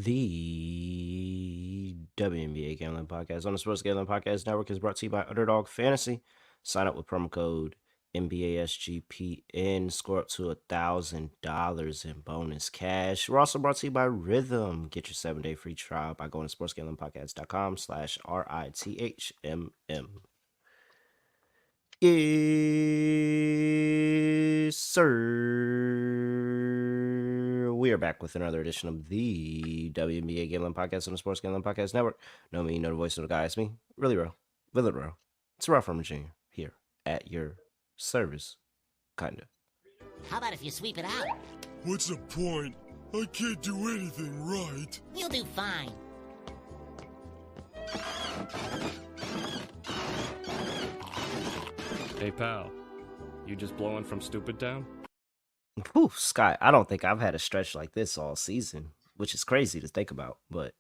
The WNBA Gambling Podcast on the Sports Gambling Podcast Network is brought to you by Underdog Fantasy. Sign up with promo code NBA SGPN. Score up to $1,000 in bonus cash. We're also brought to you by Rhythm. Get your 7-day free trial by going to sportsgamblingpodcast.com/RITHMM. Yes, sir. We are back with another edition of the WNBA Gambling Podcast on the Sports Gambling Podcast Network. Know me, know the voice of the guy. It's me, really real, Village Real. It's Terrell Furman Jr. here at your service, kinda. How about if you sweep it out? What's the point? I can't do anything right. You'll do fine. Hey pal, you just blowing from Stupid Town? Whew, Scott, I don't think I've had a stretch like this all season, which is crazy to think about. But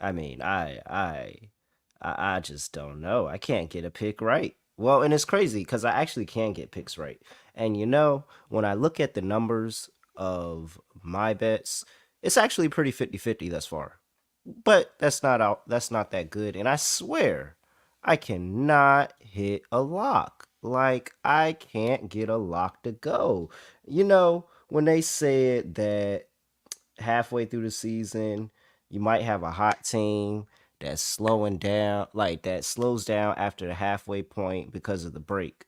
I mean, I just don't know. I can't get a pick right. Well, and it's crazy because I actually can get picks right. And you know, when I look at the numbers of my bets, it's actually pretty 50-50 thus far. But that's not that good. And I swear, I cannot hit a lock. Like, I can't get a lock to go. You know, when they said that halfway through the season, you might have a hot team that's slowing down, like that slows down after the halfway point because of the break.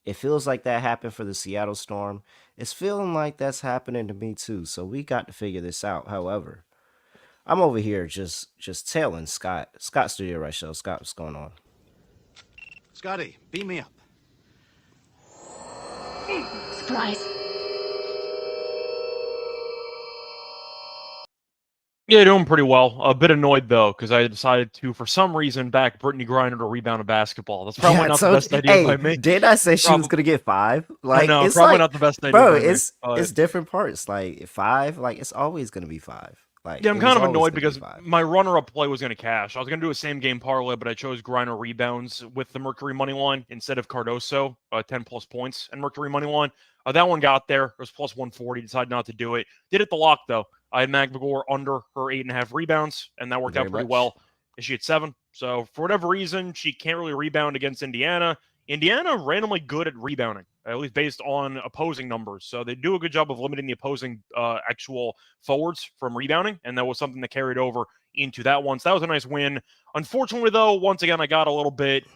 It feels like that happened for the Seattle Storm. It's feeling like that's happening to me too. So we got to figure this out. However, I'm over here just tailing Scott. Scott Studio Reichel. Scott, what's going on? Scotty, beam me up. Surprise. Yeah, doing pretty well. A bit annoyed, though, because I decided to, for some reason, back Brittany Griner to rebound a basketball. That's probably not the best idea by me. Did I say she was going to get 5? Like, no, it's probably like, not the best idea bro, by me. It's different parts. Like, 5, like, it's always going to be 5. Like, yeah, I'm kind of annoyed because my runner-up play was going to cash. I was going to do a same-game parlay, but I chose Griner rebounds with the Mercury money line instead of Cardoso, 10-plus points, and Mercury money line. That one got there. It was plus 140. Decided not to do it. Did it the lock, though. I had Magvagor under her 8.5 rebounds, and that worked out pretty well. She had 7. So, for whatever reason, she can't really rebound against Indiana. Indiana randomly good at rebounding, at least based on opposing numbers. So they do a good job of limiting the opposing actual forwards from rebounding, and that was something that carried over into that one. So that was a nice win. Unfortunately, though, once again, I got a little bit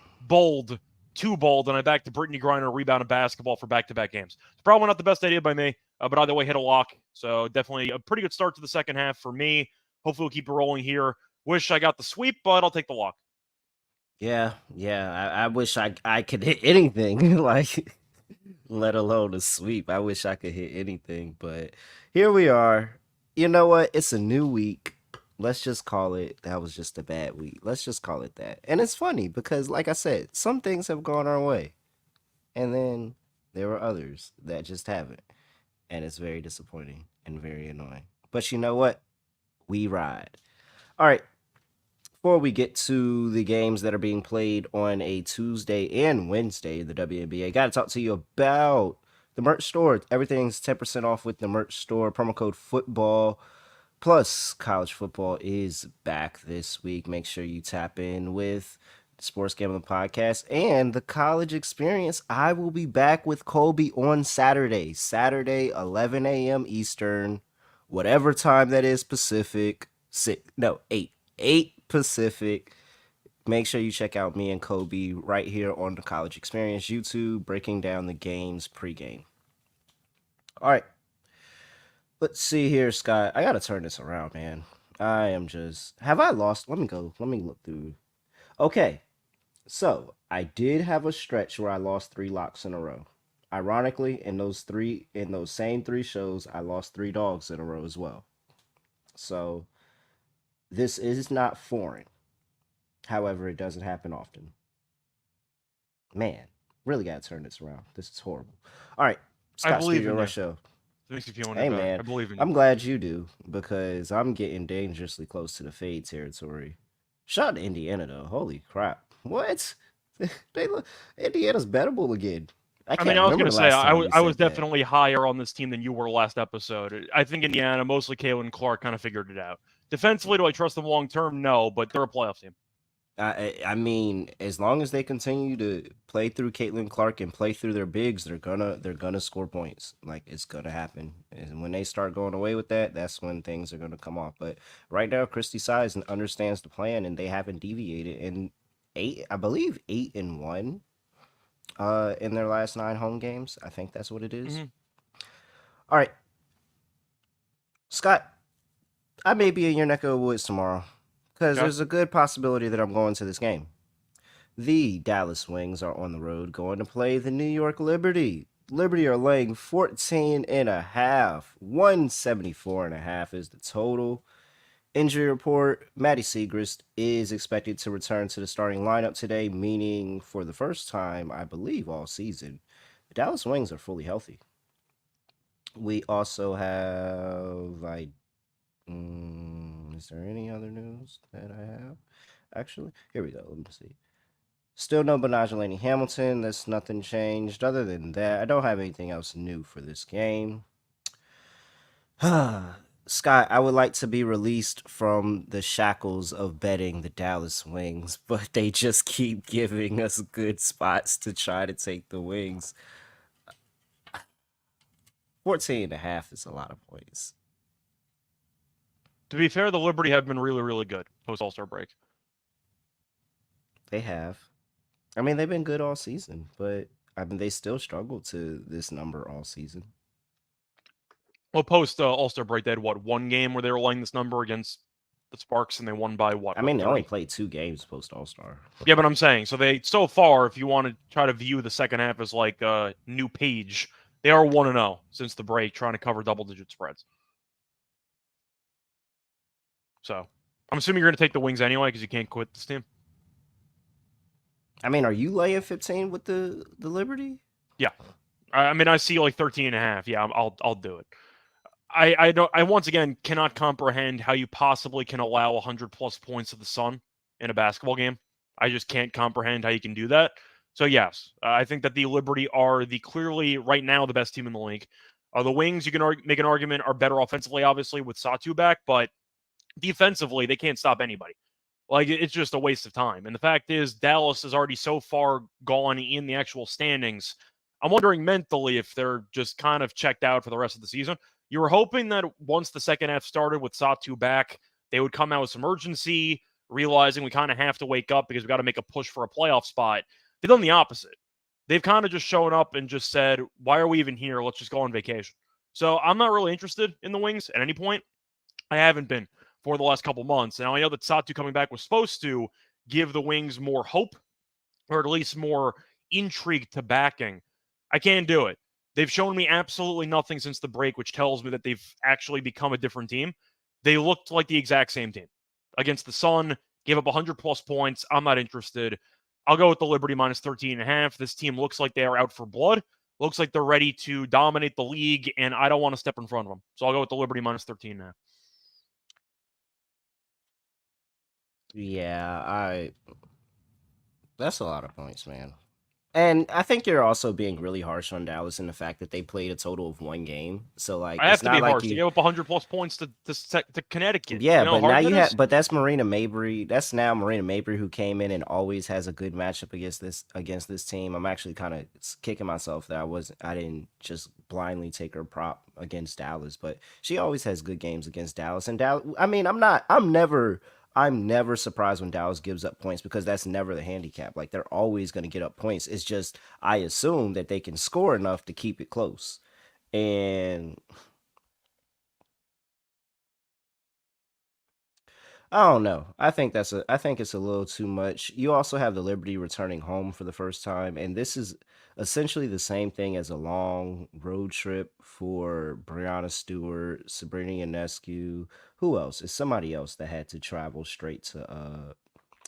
too bold, and I backed to Brittany Griner rebound and basketball for back-to-back games. It's probably not the best idea by me, but either way, hit a lock. So definitely a pretty good start to the second half for me. Hopefully we'll keep it rolling here. Wish I got the sweep, but I'll take the lock. Yeah. I wish I could hit anything, like, let alone a sweep. I wish I could hit anything, but here we are. You know what? It's a new week. Let's just call it that was just a bad week. Let's just call it that. And it's funny because, like I said, some things have gone our way, and then there were others that just haven't. And it's very disappointing and very annoying. But you know what? We ride. All right. Before we get to the games that are being played on a Tuesday and Wednesday, the WNBA, got to talk to you about the merch store. Everything's 10% off with the merch store. Promo code football. Plus, college football is back this week. Make sure you tap in with the Sports Gambling Podcast and the college experience. I will be back with Colby on Saturday, 11 a.m. Eastern, whatever time that is Pacific. 8 Pacific. Make sure you check out me and Kobe right here on the College Experience YouTube, breaking down the games pregame. All right. Let's see here, Scott. I got to turn this around, man. Have I lost? Let me look through. Okay. So, I did have a stretch where I lost 3 locks in a row. Ironically, in those same 3 shows, I lost 3 dogs in a row as well. So, this is not foreign. However, it doesn't happen often. Man, really got to turn this around. This is horrible. All right. Scott Studio Russia. Hey, man. I believe in you. I'm glad you do, because I'm getting dangerously close to the fade territory. Shout out to Indiana, though. Holy crap. What? Indiana's bettable again. I was going to say, I was definitely higher on this team than you were last episode. I think Indiana, mostly Caitlin Clark, kind of figured it out. Defensively, do I trust them long term? No, but they're a playoff team. I mean, as long as they continue to play through Caitlin Clark and play through their bigs, they're gonna score points. Like, it's gonna happen. And when they start going away with that, that's when things are gonna come off. But right now, Christy Size understands the plan, and they haven't deviated. And I believe 8-1, in their last 9 home games. I think that's what it is. All right, Scott, I may be in your neck of the woods tomorrow, because there's a good possibility that I'm going to this game. The Dallas Wings are on the road going to play the New York Liberty. Liberty are laying 14.5. 174.5 is the total. Injury report: Maddie Siegrist is expected to return to the starting lineup today, meaning for the first time, I believe, all season, the Dallas Wings are fully healthy. We also have, is there any other news that I have? Actually, here we go. Let me see. Still no Benajelani Hamilton. That's nothing changed. Other than that, I don't have anything else new for this game. Scott, I would like to be released from the shackles of betting the Dallas Wings, but they just keep giving us good spots to try to take the Wings. 14.5 is a lot of points. To be fair, the Liberty have been really, really good post All-Star break. They have. I mean, they've been good all season, but I mean, they still struggled to this number all season. Well, post All-Star break, they had one game where they were laying this number against the Sparks, and they won by what? I mean, they 30? only played 2 games post All-Star. Yeah, but I'm saying, so far, if you want to try to view the second half as like a new page, they are 1-0 since the break, trying to cover double-digit spreads. So, I'm assuming you're going to take the Wings anyway because you can't quit this team. I mean, are you laying 15 with the Liberty? Yeah. I mean, I see like 13.5. Yeah, I'll do it. I once again cannot comprehend how you possibly can allow 100+ points to the Sun in a basketball game. I just can't comprehend how you can do that. So yes, I think that the Liberty are clearly right now the best team in the league. The Wings, you can make an argument, are better offensively, obviously, with Satu back, but defensively, they can't stop anybody. Like, it's just a waste of time. And the fact is, Dallas is already so far gone in the actual standings. I'm wondering mentally if they're just kind of checked out for the rest of the season. You were hoping that once the second half started with Satu back, they would come out with some urgency, realizing we kind of have to wake up because we got to make a push for a playoff spot. They've done the opposite. They've kind of just shown up and just said, why are we even here? Let's just go on vacation. So I'm not really interested in the Wings at any point. I haven't been for the last couple months. Now, I know that Satu coming back was supposed to give the Wings more hope, or at least more intrigue to backing. I can't do it. They've shown me absolutely nothing since the break, which tells me that they've actually become a different team. They looked like the exact same team. Against the Sun, gave up 100+ points. I'm not interested. I'll go with the Liberty minus 13.5. This team looks like they are out for blood. Looks like they're ready to dominate the league, and I don't want to step in front of them. So I'll go with the Liberty minus 13.5. Yeah, that's a lot of points, man. And I think you're also being really harsh on Dallas in the fact that they played a total of 1 game. So, like, I have it's to not be like harsh. They gave up 100+ points to Connecticut. Yeah, You know but how now hard you that is? have, but that's Marina Mabry. That's now Marina Mabry, who came in and always has a good matchup against this team. I'm actually kind of kicking myself that I didn't just blindly take her prop against Dallas, but she always has good games against Dallas. And Dallas, I mean, I'm never surprised when Dallas gives up points, because that's never the handicap. Like, they're always going to get up points. It's just, I assume that they can score enough to keep it close. And I don't know. I think it's a little too much. You also have the Liberty returning home for the first time, and this is essentially the same thing as a long road trip for Brianna Stewart, Sabrina Ionescu. Who else? It's somebody else that had to travel straight to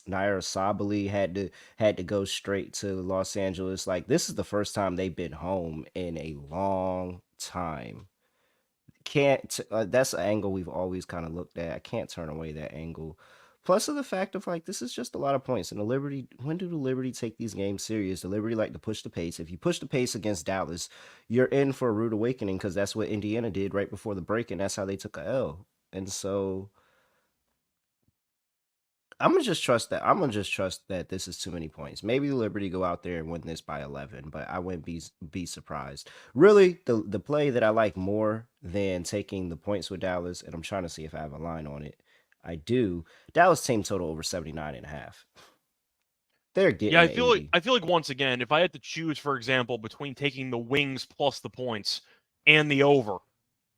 Naira Sabali had to go straight to Los Angeles. Like, this is the first time they've been home in a long time. That's an angle we've always kind of looked at. I can't turn away that angle. Plus of the fact of, like, this is just a lot of points. And the Liberty, when do the Liberty take these games serious? The Liberty like to push the pace. If you push the pace against Dallas, you're in for a rude awakening, because that's what Indiana did right before the break, and that's how they took a L. And so I'm gonna just trust that. I'm gonna just trust that this is too many points. Maybe the Liberty go out there and win this by 11, but I wouldn't be surprised. Really, the play that I like more than taking the points with Dallas, and I'm trying to see if I have a line on it. I do. Dallas team total over 79.5. They're getting Yeah, the 80. I feel like once again, if I had to choose, for example, between taking the wings plus the points and the over,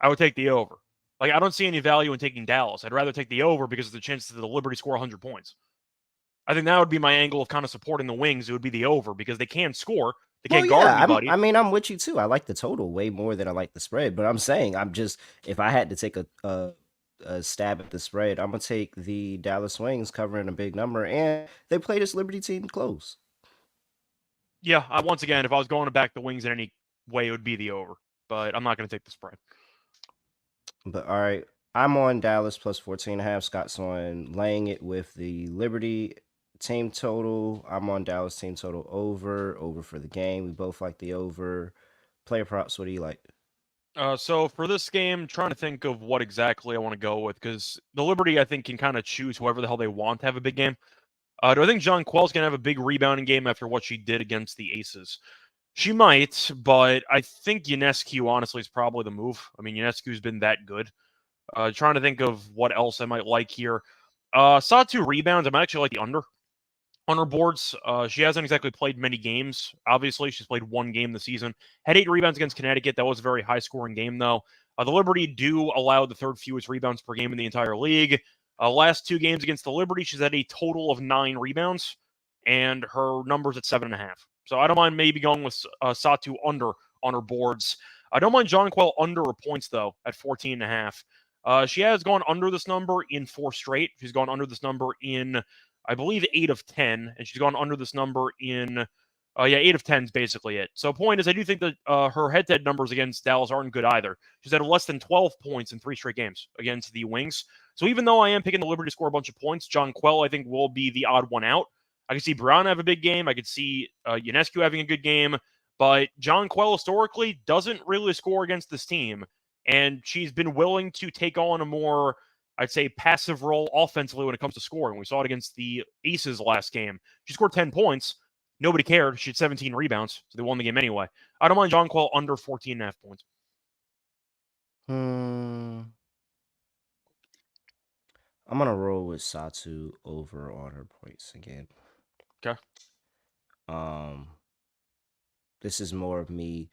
I would take the over. Like, I don't see any value in taking Dallas. I'd rather take the over because of the chance that the Liberty score 100 points. I think that would be my angle of kind of supporting the wings. It would be the over because they can score. They Well, can't guard yeah, anybody. I mean, I'm with you too. I like the total way more than I like the spread, but I'm saying I'm just if I had to take a stab at the spread, I'm gonna take the Dallas Wings covering a big number, and they play this Liberty team close. Yeah, once again, if I was going to back the wings in any way, it would be the over. But I'm not going to take the spread. But all right, I'm on Dallas plus 14.5. Scott's on laying it with the Liberty team total. I'm on Dallas team total over for the game. We both like the over. Player props, what do you like? So for this game, trying to think of what exactly I want to go with because the Liberty, I think, can kind of choose whoever the hell they want to have a big game. Do I think Jonquel's going to have a big rebounding game after what she did against the Aces? She might, but I think Ionescu, honestly, is probably the move. I mean, Ionescu's been that good. Trying to think of what else I might like here. Saw 2 rebounds. I might actually like the under on her boards. She hasn't exactly played many games. Obviously, she's played 1 game this season. Had 8 rebounds against Connecticut. That was a very high-scoring game, though. The Liberty do allow the 3rd fewest rebounds per game in the entire league. Last 2 games against the Liberty, she's had a total of 9 rebounds, and her number's at 7.5. So I don't mind maybe going with Satu under on her boards. I don't mind Jonquel under her points, though, at 14.5. She has gone under this number in 4 straight. She's gone under this number in, I believe, 8 of 10, and she's gone under this number in, 8 of 10 is basically it. So point is, I do think that her head-to-head numbers against Dallas aren't good either. She's had less than 12 points in 3 straight games against the Wings. So even though I am picking the Liberty to score a bunch of points, Jonquel, I think, will be the odd one out. I could see Brown have a big game. I could see Ionescu having a good game. But Jonquel historically doesn't really score against this team. And she's been willing to take on a more, I'd say, passive role offensively when it comes to scoring. We saw it against the Aces last game. She scored 10 points. Nobody cared. She had 17 rebounds, so they won the game anyway. I don't mind Jonquel under 14.5 points. I'm going to roll with Satu over on her points again. Okay. This is more of me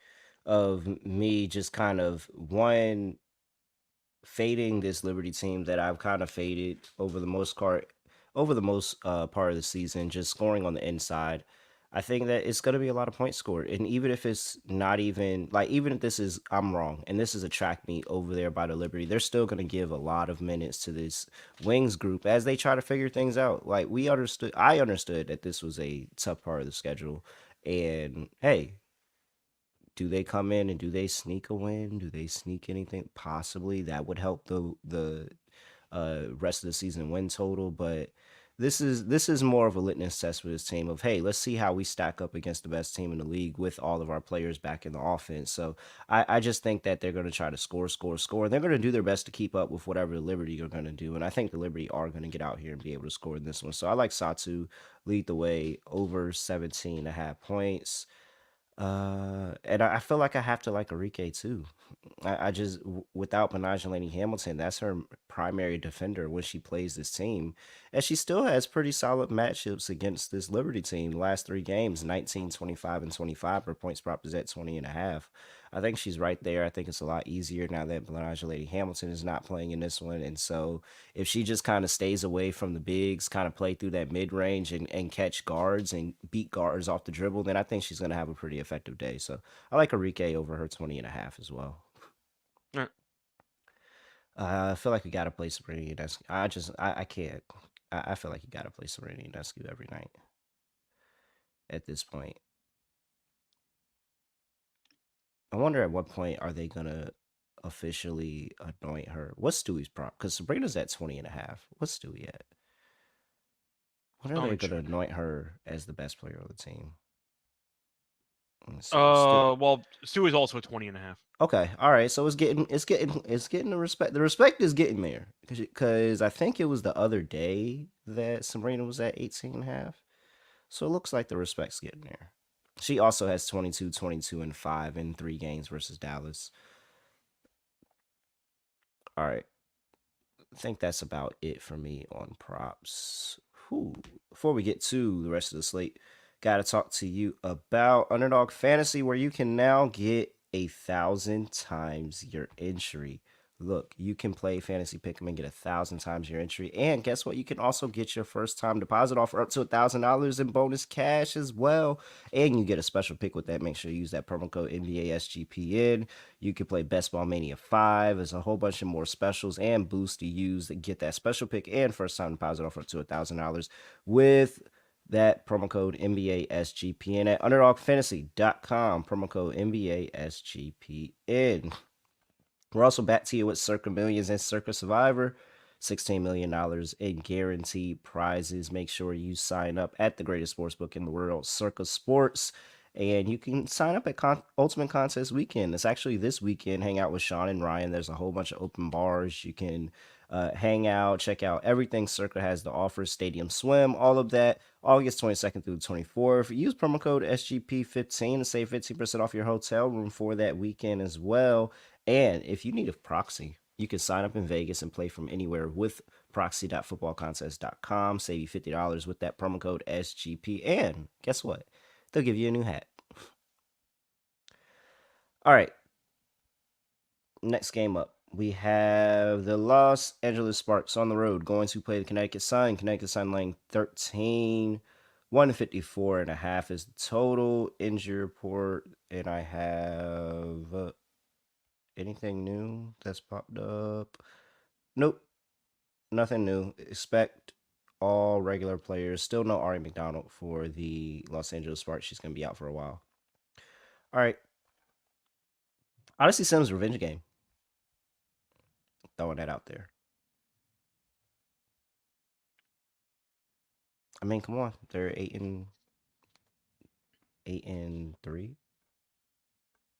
just kind of fading this Liberty team that I've kind of faded over the most part of the season, just scoring on the inside. I think that it's going to be a lot of points scored. And even if it's not even even if this is, I'm wrong, and this is a track meet over there by the Liberty, they're still going to give a lot of minutes to this Wings group as they try to figure things out. Like I understood that this was a tough part of the schedule. And hey, do they come in and do they sneak a win? Do they sneak anything? Possibly that would help the rest of the season win total, but this is more of a litmus test for this team of, hey, let's see how we stack up against the best team in the league with all of our players back in the offense. So I just think that they're going to try to score. They're going to do their best to keep up with whatever the Liberty are going to do. And I think the Liberty are going to get out here and be able to score in this one. So I like Satu lead the way over 17.5 points. And I feel like I have to like Enrique too. I just, without Lady Hamilton, that's her primary defender when she plays this team. And she still has pretty solid matchups against this Liberty team. The last 3 games, 19, 25, and 25. Her points prop is at 20.5. I think she's right there. I think it's a lot easier now that Lady Hamilton is not playing in this one. And so if she just kind of stays away from the bigs, kind of play through that mid-range and catch guards and beat guards off the dribble, then I think she's going to have a pretty effective day. So I like Enrique over her 20.5 as well. All right. I feel like we got to play Sabrina Ionescu. I can't. I feel like you got to play Sabrina Ionescu every night at this point. I wonder at what point are they going to officially anoint her. What's Stewie's prop? Because Sabrina's at 20.5. What's Stewie at? When are they going to anoint her as the best player on the team? Let's see. Stu. Well, Stu is also 20.5. Okay, all right. So it's getting the respect. The respect is getting there because I think it was the other day that Sabrina was at 18.5. So it looks like the respect's getting there. She also has 22, 22, and 5 in 3 games versus Dallas. All right. I think that's about it for me on props. Whew. Before we get to the rest of the slate, got to talk to you about Underdog Fantasy, where you can now get 1,000 times your entry. Look, you can play Fantasy Pick'em and get 1,000 times your entry. And guess what? You can also get your first time deposit offer up to $1,000 in bonus cash as well. And you get a special pick with that. Make sure you use that promo code NBA SGPN. You can play Best Ball Mania 5. There's a whole bunch of more specials and boosts to use that get that special pick and first time deposit offer up to $1,000 with that promo code NBA SGPN at UnderdogFantasy.com. Promo code NBA SGPN. We're also back to you with Circa Millions and Circa Survivor. $16 million in guaranteed prizes. Make sure you sign up at the greatest sportsbook in the world, Circa Sports. And you can sign up at Ultimate Contest Weekend. It's actually this weekend. Hang out with Sean and Ryan. There's a whole bunch of open bars. You can hang out, check out everything Circa has to offer. Stadium Swim, all of that. August 22nd through 24th. Use promo code SGP15 to save 15% off your hotel room for that weekend as well. And if you need a proxy, you can sign up in Vegas and play from anywhere with proxy.footballcontest.com. Save you $50 with that promo code SGP. And guess what? They'll give you a new hat. All right. Next game up. We have the Los Angeles Sparks on the road going to play the Connecticut Sun. Connecticut Sun laying 13. 154.5 is the total. Injury report. And I have... anything new that's popped up? Nope. Nothing new. Expect all regular players. Still no Ari McDonald for the Los Angeles Sparks. She's going to be out for a while. All right. Odyssey Sims revenge game. Throwing that out there. I mean, come on. They're 8-3.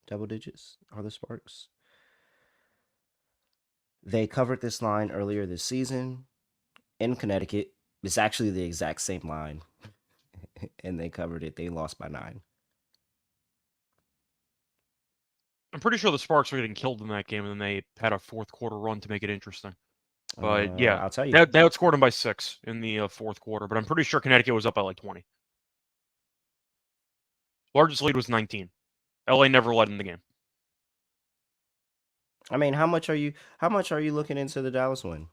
Double digits are the Sparks. They covered this line earlier this season in Connecticut. It's actually the exact same line. And they covered it. They lost by 9. I'm pretty sure the Sparks were getting killed in that game, and then they had a fourth quarter run to make it interesting. But yeah, I'll tell you. They outscored them by 6 in the fourth quarter, but I'm pretty sure Connecticut was up by like 20. Largest lead was 19. LA never led in the game. I mean, how much are you looking into the Dallas win?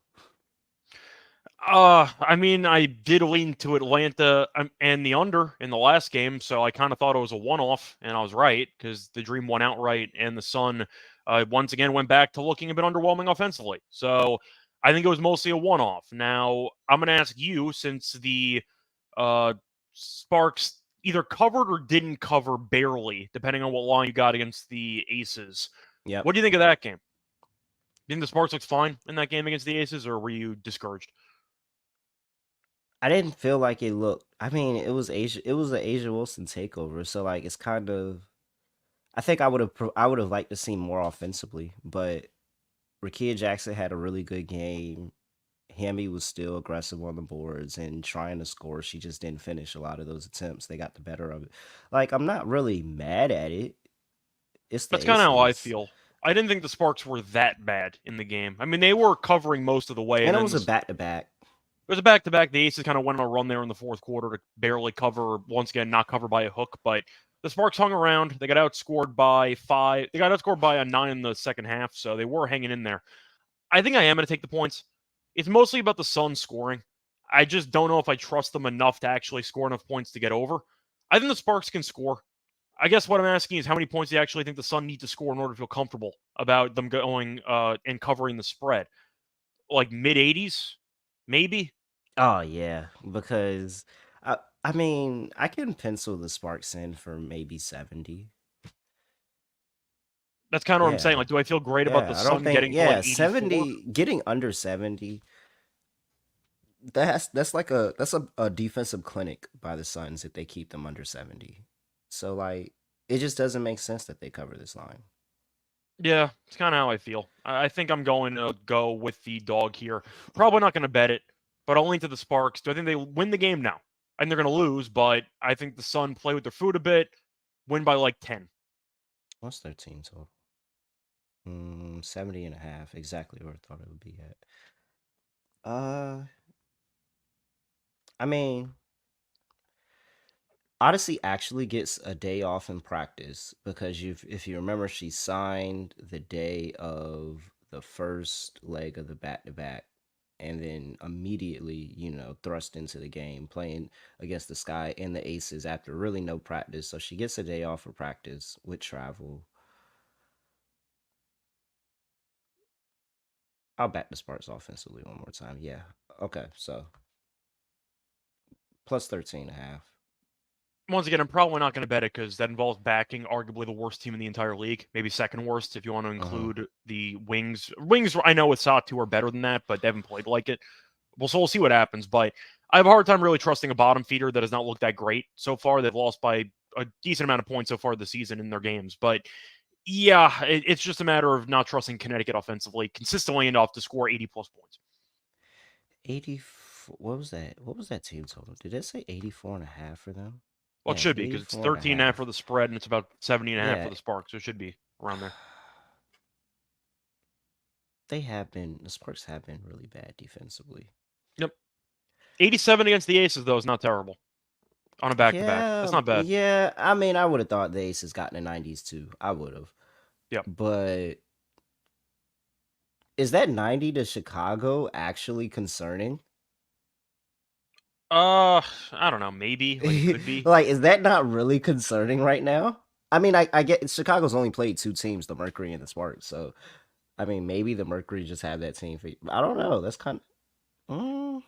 I mean, I did lean to Atlanta and the under in the last game, so I kind of thought it was a one-off, and I was right because the Dream won outright, and the Sun once again went back to looking a bit underwhelming offensively. So I think it was mostly a one-off. Now, I'm going to ask you, since the Sparks either covered or didn't cover barely, depending on what line you got against the Aces. Yeah. What do you think of that game? Do you think the Sparks looked fine in that game against the Aces, or were you discouraged? I didn't feel like it looked. I mean, it was an Asia Wilson takeover, so like it's kind of. I think I would have liked to see more offensively, but Rakia Jackson had a really good game. Hammy was still aggressive on the boards and trying to score. She just didn't finish a lot of those attempts. They got the better of it. Like, I'm not really mad at it. That's kind of how I feel. I didn't think the Sparks were that bad in the game. I mean, they were covering most of the way. And it was a back-to-back. It was a back-to-back. The Aces kind of went on a run there in the fourth quarter to barely cover, once again, not cover by a hook. But the Sparks hung around. They got outscored by 5. They got outscored by a 9 in the second half, so they were hanging in there. I think I am going to take the points. It's mostly about the Sun scoring. I just don't know if I trust them enough to actually score enough points to get over. I think the Sparks can score. I guess what I'm asking is how many points do you actually think the Sun need to score in order to feel comfortable about them going and covering the spread? Like mid-80s? Maybe? Oh, yeah, because, I mean, I can pencil the Sparks in for maybe 70. That's kind of what I'm saying. Like, do I feel great about the Sun getting to like 84? 70, getting under 70, that's a defensive clinic by the Suns if they keep them under 70. So, like, It just doesn't make sense that they cover this line. Yeah, it's kind of how I feel. I think I'm going to go with the dog here. Probably not going to bet it, but I'll lean to the Sparks. Do I think they win the game now? And they're going to lose, but I think the Sun play with their food a bit, win by like 10. What's their team total? 70.5, exactly where I thought it would be at. I mean, Odyssey actually gets a day off in practice because if you remember, she signed the day of the first leg of the back-to-back and then immediately, thrust into the game, playing against the Sky and the Aces after really no practice. So she gets a day off for practice with travel. I'll back the Sparks offensively one more time. Yeah. Okay, so plus 13.5. Once again, I'm probably not going to bet it because that involves backing arguably the worst team in the entire league, maybe second worst if you want to include the Wings. Wings, I know with Satu are better than that, but they haven't played like it. So we'll see what happens. But I have a hard time really trusting a bottom feeder that has not looked that great so far. They've lost by a decent amount of points so far this season in their games. But yeah, it's just a matter of not trusting Connecticut offensively consistently enough to score 80-plus points. 84. What was that? What was that team total? Did it say 84.5 for them? Well, it should be because it's 13.5 for the spread and it's about 70.5 for the Sparks. So it should be around there. The Sparks have been really bad defensively. Yep. 87 against the Aces, though, is not terrible. On a back-to-back. That's not bad. Yeah, I mean, I would have thought the Aces got in the 90s, too. I would have. Yep. But is that 90 to Chicago actually concerning? I don't know. Maybe. Like, it could be. Like, is that not really concerning right now? I mean, I get Chicago's only played two teams, the Mercury and the Sparks. So, I mean, maybe the Mercury just have that team. I don't know. That's kind of...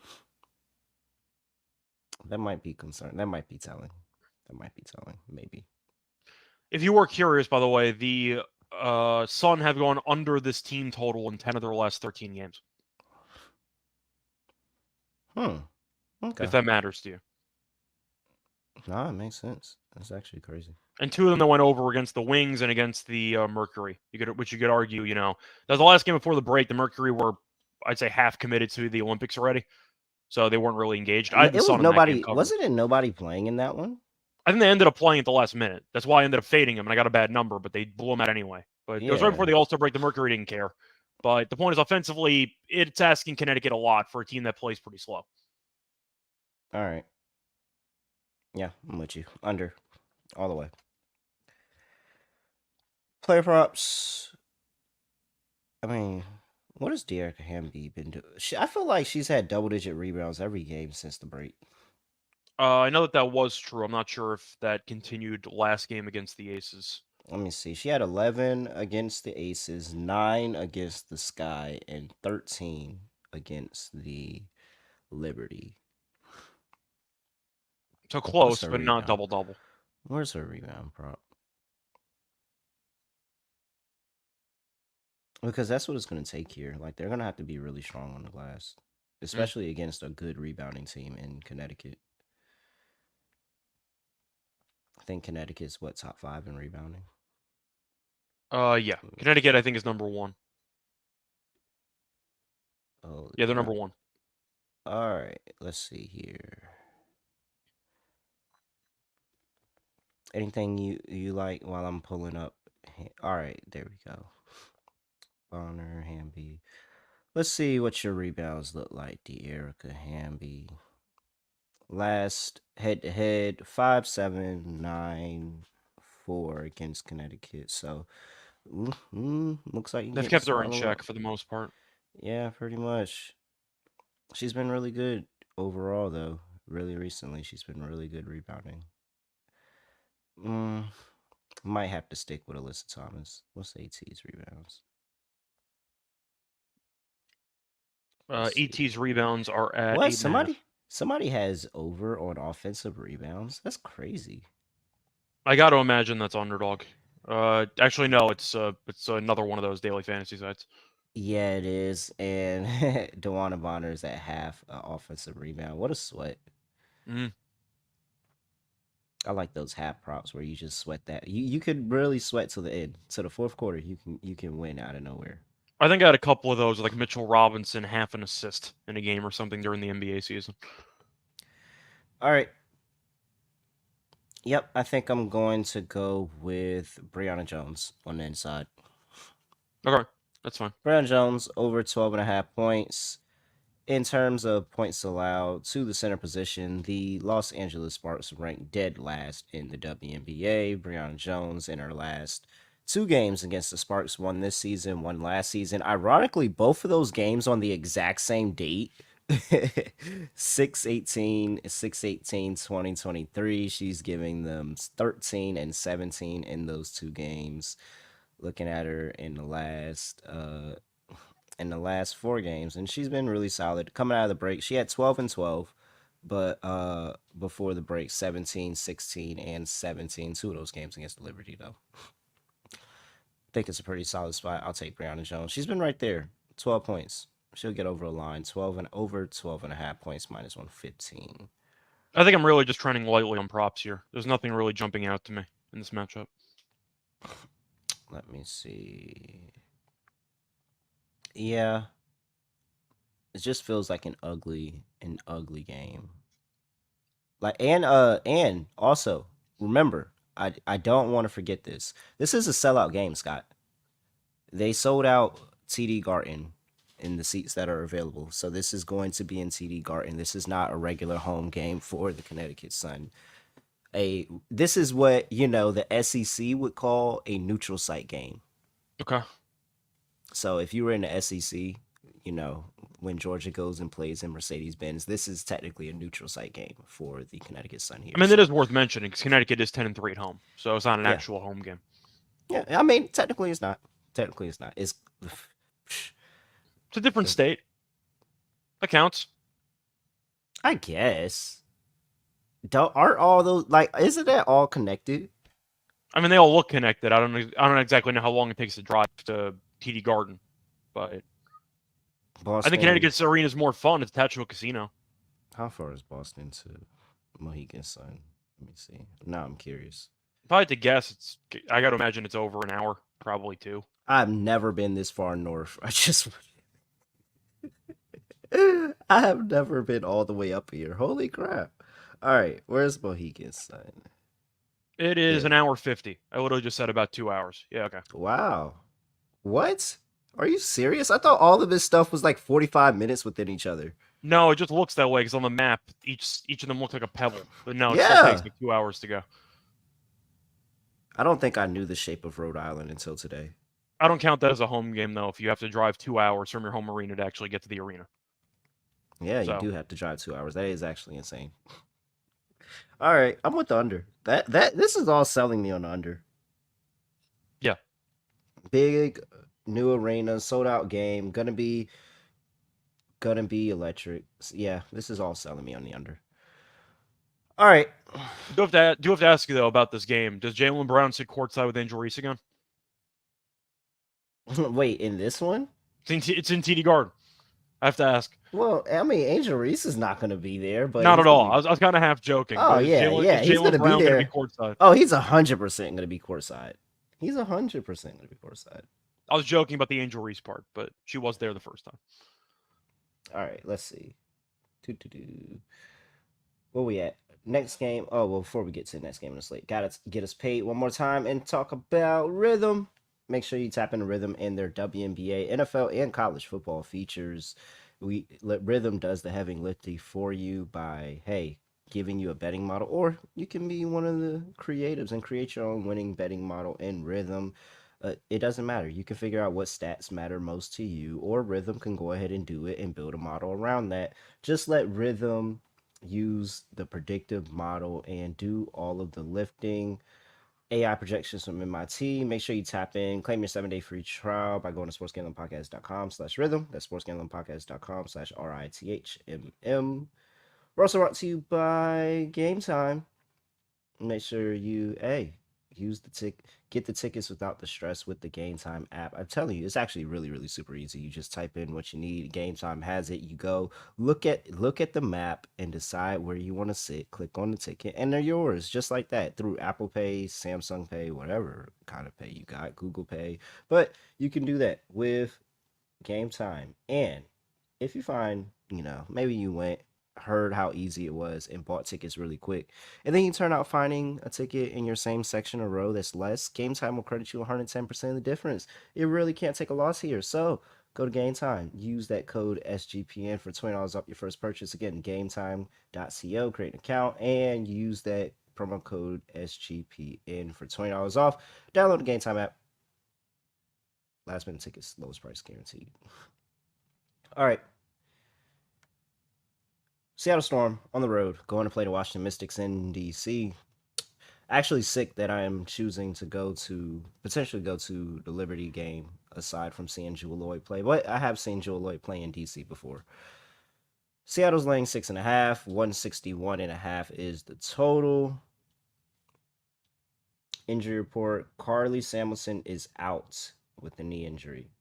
that might be concerning. That might be telling. Maybe. If you were curious, by the way, the Sun have gone under this team total in 10 of their last 13 games. Okay. If that matters to you. No, it makes sense. That's actually crazy. And two of them that went over against the Wings and against the Mercury. Which you could argue, that was the last game before the break. The Mercury were, I'd say, half committed to the Olympics already. So they weren't really engaged. It was nobody. Wasn't it nobody playing in that one? I think they ended up playing at the last minute. That's why I ended up fading them, and I got a bad number, but they blew them out anyway. But it was right before the All-Star break. The Mercury didn't care. But the point is, offensively, it's asking Connecticut a lot for a team that plays pretty slow. All right. Yeah, I'm with you. Under. All the way. Player props. I mean, what has De'Erica Hamby been doing? I feel like she's had double-digit rebounds every game since the break. I know that was true. I'm not sure if that continued last game against the Aces. Let me see. She had 11 against the Aces, 9 against the Sky, and 13 against the Liberty. So close, but not double-double. Where's her rebound prop? Because that's what it's going to take here. Like, they're going to have to be really strong on the glass, especially against a good rebounding team in Connecticut. I think Connecticut's, top 5 in rebounding? Yeah. Connecticut, I think, is number 1. Oh, yeah, they're number 1. All right. Let's see here. Anything you like while I'm pulling up? All right, there we go. Bonner, Hamby. Let's see what your rebounds look like, De'Erica Hamby. Last head-to-head, 5-7, 9, 4 against Connecticut. So, looks like they've kept her in check for the most part. Yeah, pretty much. She's been really good overall, though. Really recently, she's been really good rebounding. Might have to stick with Alyssa Thomas. What's AT's rebounds? ET's rebounds are at what? 8.5. Somebody has over on offensive rebounds. That's crazy. I got to imagine that's Underdog. Actually, no, it's another one of those daily fantasy sites. Yeah, it is. And DeWanna Bonner's at half offensive rebound. What a sweat. I like those half props where you just sweat that. You could really sweat to the end. To the fourth quarter, you can win out of nowhere. I think I had a couple of those, like Mitchell Robinson, half an assist in a game or something during the NBA season. All right. Yep, I think I'm going to go with Brianna Jones on the inside. Okay, that's fine. Brianna Jones over 12.5 points. In terms of points allowed to the center position, the Los Angeles Sparks ranked dead last in the WNBA. Brianna Jones in her last 2 games against the Sparks, one this season, one last season. Ironically, both of those games on the exact same date. 6/18, 2023. She's giving them 13 and 17 in those 2 games. Looking at her in the last 4 games, and she's been really solid. Coming out of the break, she had 12 and 12, but before the break, 17, 16, and 17. 2 of those games against Liberty, though. I think it's a pretty solid spot. I'll take Brianna Jones. She's been right there. 12 points. She'll get over a line. 12 and over 12.5 points minus 115. I think I'm really just trending lightly on props here. There's nothing really jumping out to me in this matchup. Let me see. Yeah. It just feels like an ugly game. Like and also remember, I don't want to forget this. This is a sellout game, Scott. They sold out TD Garden in the seats that are available. So this is going to be in TD Garden. This is not a regular home game for the Connecticut Sun. This is what, the SEC would call a neutral site game. Okay. So if you were in the SEC, when Georgia goes and plays in Mercedes-Benz, this is technically a neutral site game for the Connecticut Sun here. I mean, it is worth mentioning because Connecticut is 10-3 at home, so it's not an actual home game. Yeah, I mean, technically it's not. It's a different state. That counts. I guess. Aren't all those isn't that all connected? I mean, they all look connected. I don't exactly know how long it takes to drive to TD Garden, but Boston. I think Connecticut's arena is more fun. It's attached to a casino. How far is Boston to Mohegan Sun? Let me see. Now I'm curious. If I had to guess, I got to imagine it's over an hour, probably 2. I've never been this far north. I have never been all the way up here. Holy crap. All right, where's Mohegan Sun? It is an hour 50. I literally just said about 2 hours. Yeah, okay. Wow. What? Are you serious? I thought all of this stuff was like 45 minutes within each other. No, it just looks that way because on the map, each of them looks like a pebble. But no, it still takes me 2 hours to go. I don't think I knew the shape of Rhode Island until today. I don't count that as a home game, though, if you have to drive 2 hours from your home arena to actually get to the arena. Yeah, you do have to drive 2 hours. That is actually insane. All right, I'm with the under. This is all selling me on the under. Yeah. Big new arena, sold out game, gonna be electric. Yeah, this is all selling me on the under. All right. Do have to ask you though about this game. Does Jaylen Brown sit courtside with Angel Reese again? Wait, in this one? It's in TD Garden. I have to ask. Well, I mean, Angel Reese is not going to be there, but not at all. I was kind of half joking. Oh yeah, he's going to be there. Courtside? Oh, he's 100% going to be courtside. He's 100% going to be courtside. I was joking about the Angel Reese part, but she was there the first time. All right, let's see. Where we at? Next game. Oh, well, before we get to the next game in the slate, gotta get us paid one more time and talk about Rhythm. Make sure you tap into Rhythm in their WNBA, NFL, and college football features. Rhythm does the heavy lifting for you by, giving you a betting model, or you can be one of the creatives and create your own winning betting model in Rhythm. It doesn't matter. You can figure out what stats matter most to you, or Rhythm can go ahead and do it and build a model around that. Just let Rhythm use the predictive model and do all of the lifting. AI projections from MIT. Make sure you tap in. Claim your 7-day free trial by going to sportsgamblingpodcast.com/rhythm. That's sportsgamblingpodcast.com/RITHMM. We're also brought to you by Game Time. Make sure you, Get the tickets without the stress with the Game Time app. I'm telling you, it's actually really, really super easy. You just type in what you need. Game Time has it. You go look at the map and decide where you want to sit. Click on the ticket, and they're yours, just like that, through Apple Pay, Samsung Pay, whatever kind of pay you got, Google Pay. But you can do that with Game Time. And if you find, maybe you heard how easy it was and bought tickets really quick, and then you turn out finding a ticket in your same section or row that's less, Game Time will credit you 110% of the difference. It really can't take a loss here. So go to Game Time, use that code SGPN for $20 off your first purchase. Again, gametime.co, create an account and use that promo code SGPN for $20 off. Download the Game Time app. Last minute tickets, lowest price guaranteed. All right. Seattle Storm on the road, going to play the Washington Mystics in DC. Actually sick that I am choosing to potentially go to the Liberty game, aside from seeing Jewell Loyd play. But I have seen Jewell Loyd play in DC before. Seattle's laying 6.5, 161.5 is the total. Injury report: Carly Samuelson is out with the knee injury.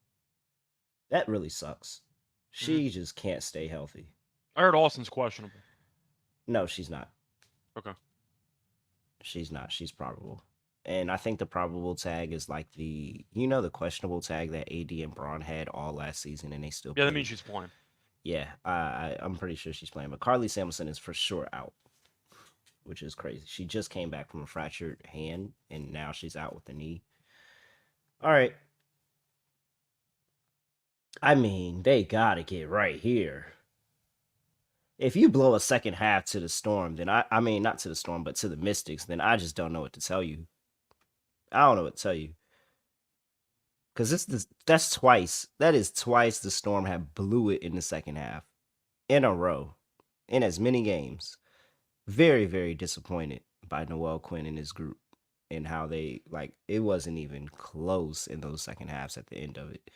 That really sucks. She just can't stay healthy. I heard Austin's questionable. No, she's not. Okay. She's not. She's probable. And I think the probable tag is like the questionable tag that AD and Braun had all last season, and they still Yeah, that played. means she's playing. Yeah, I'm pretty sure she's playing. But Carly Samuelson is for sure out, which is crazy. She just came back from a fractured hand, and now she's out with the knee. All right. I mean, they got to get right here. If you blow a second half to the Storm, then I mean, not to the Storm, but to the Mystics, then I just don't know what to tell you. I don't know what to tell you. Because that's twice. That is twice the Storm have blew it in the second half in a row in as many games. Very, very disappointed by Noel Quinn and his group and how they, it wasn't even close in those second halves at the end of it.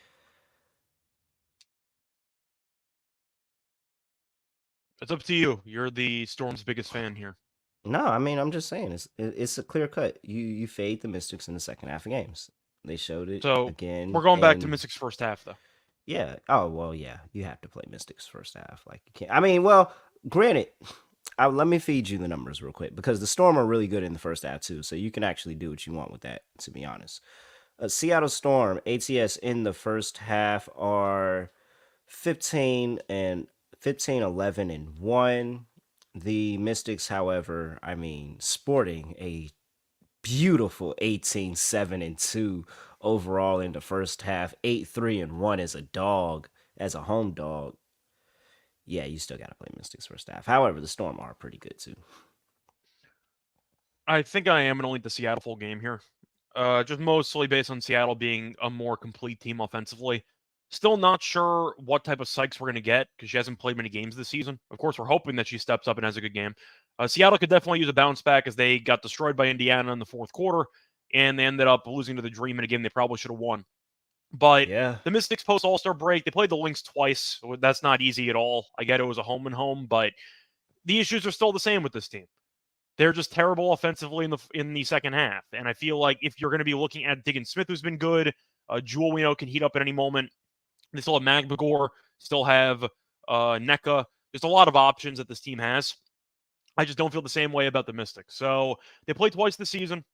It's up to you. You're the Storm's biggest fan here. No, I mean, I'm just saying it's a clear cut. You fade the Mystics in the second half of games. They showed it again. We're going back to Mystics first half, though. Yeah. Oh well, yeah. You have to play Mystics first half. Like you can't. I mean, well, granted, let me feed you the numbers real quick because the Storm are really good in the first half too. So you can actually do what you want with that. To be honest, Seattle Storm ATS in the first half are 15, 11, and 1. The Mystics, however, I mean, sporting a beautiful 18, 7, and 2 overall in the first half, 8, 3, and 1 as a home dog. Yeah, you still got to play Mystics first half. However, the Storm are pretty good too. I think I am going to lead the Seattle full game here. Just mostly based on Seattle being a more complete team offensively. Still not sure what type of Sykes we're going to get because she hasn't played many games this season. Of course, we're hoping that she steps up and has a good game. Seattle could definitely use a bounce back as they got destroyed by Indiana in the fourth quarter, and they ended up losing to the Dream in a game they probably should have won. But the Mystics post All-Star break, they played the Lynx twice. That's not easy at all. I get it was a home and home, but the issues are still the same with this team. They're just terrible offensively in the second half. And I feel like if you're going to be looking at Diggin Smith, who's been good, Jewell, we know, can heat up at any moment. They still have Magbagor, still have NECA. There's a lot of options that this team has. I just don't feel the same way about the Mystics. So they played twice this season.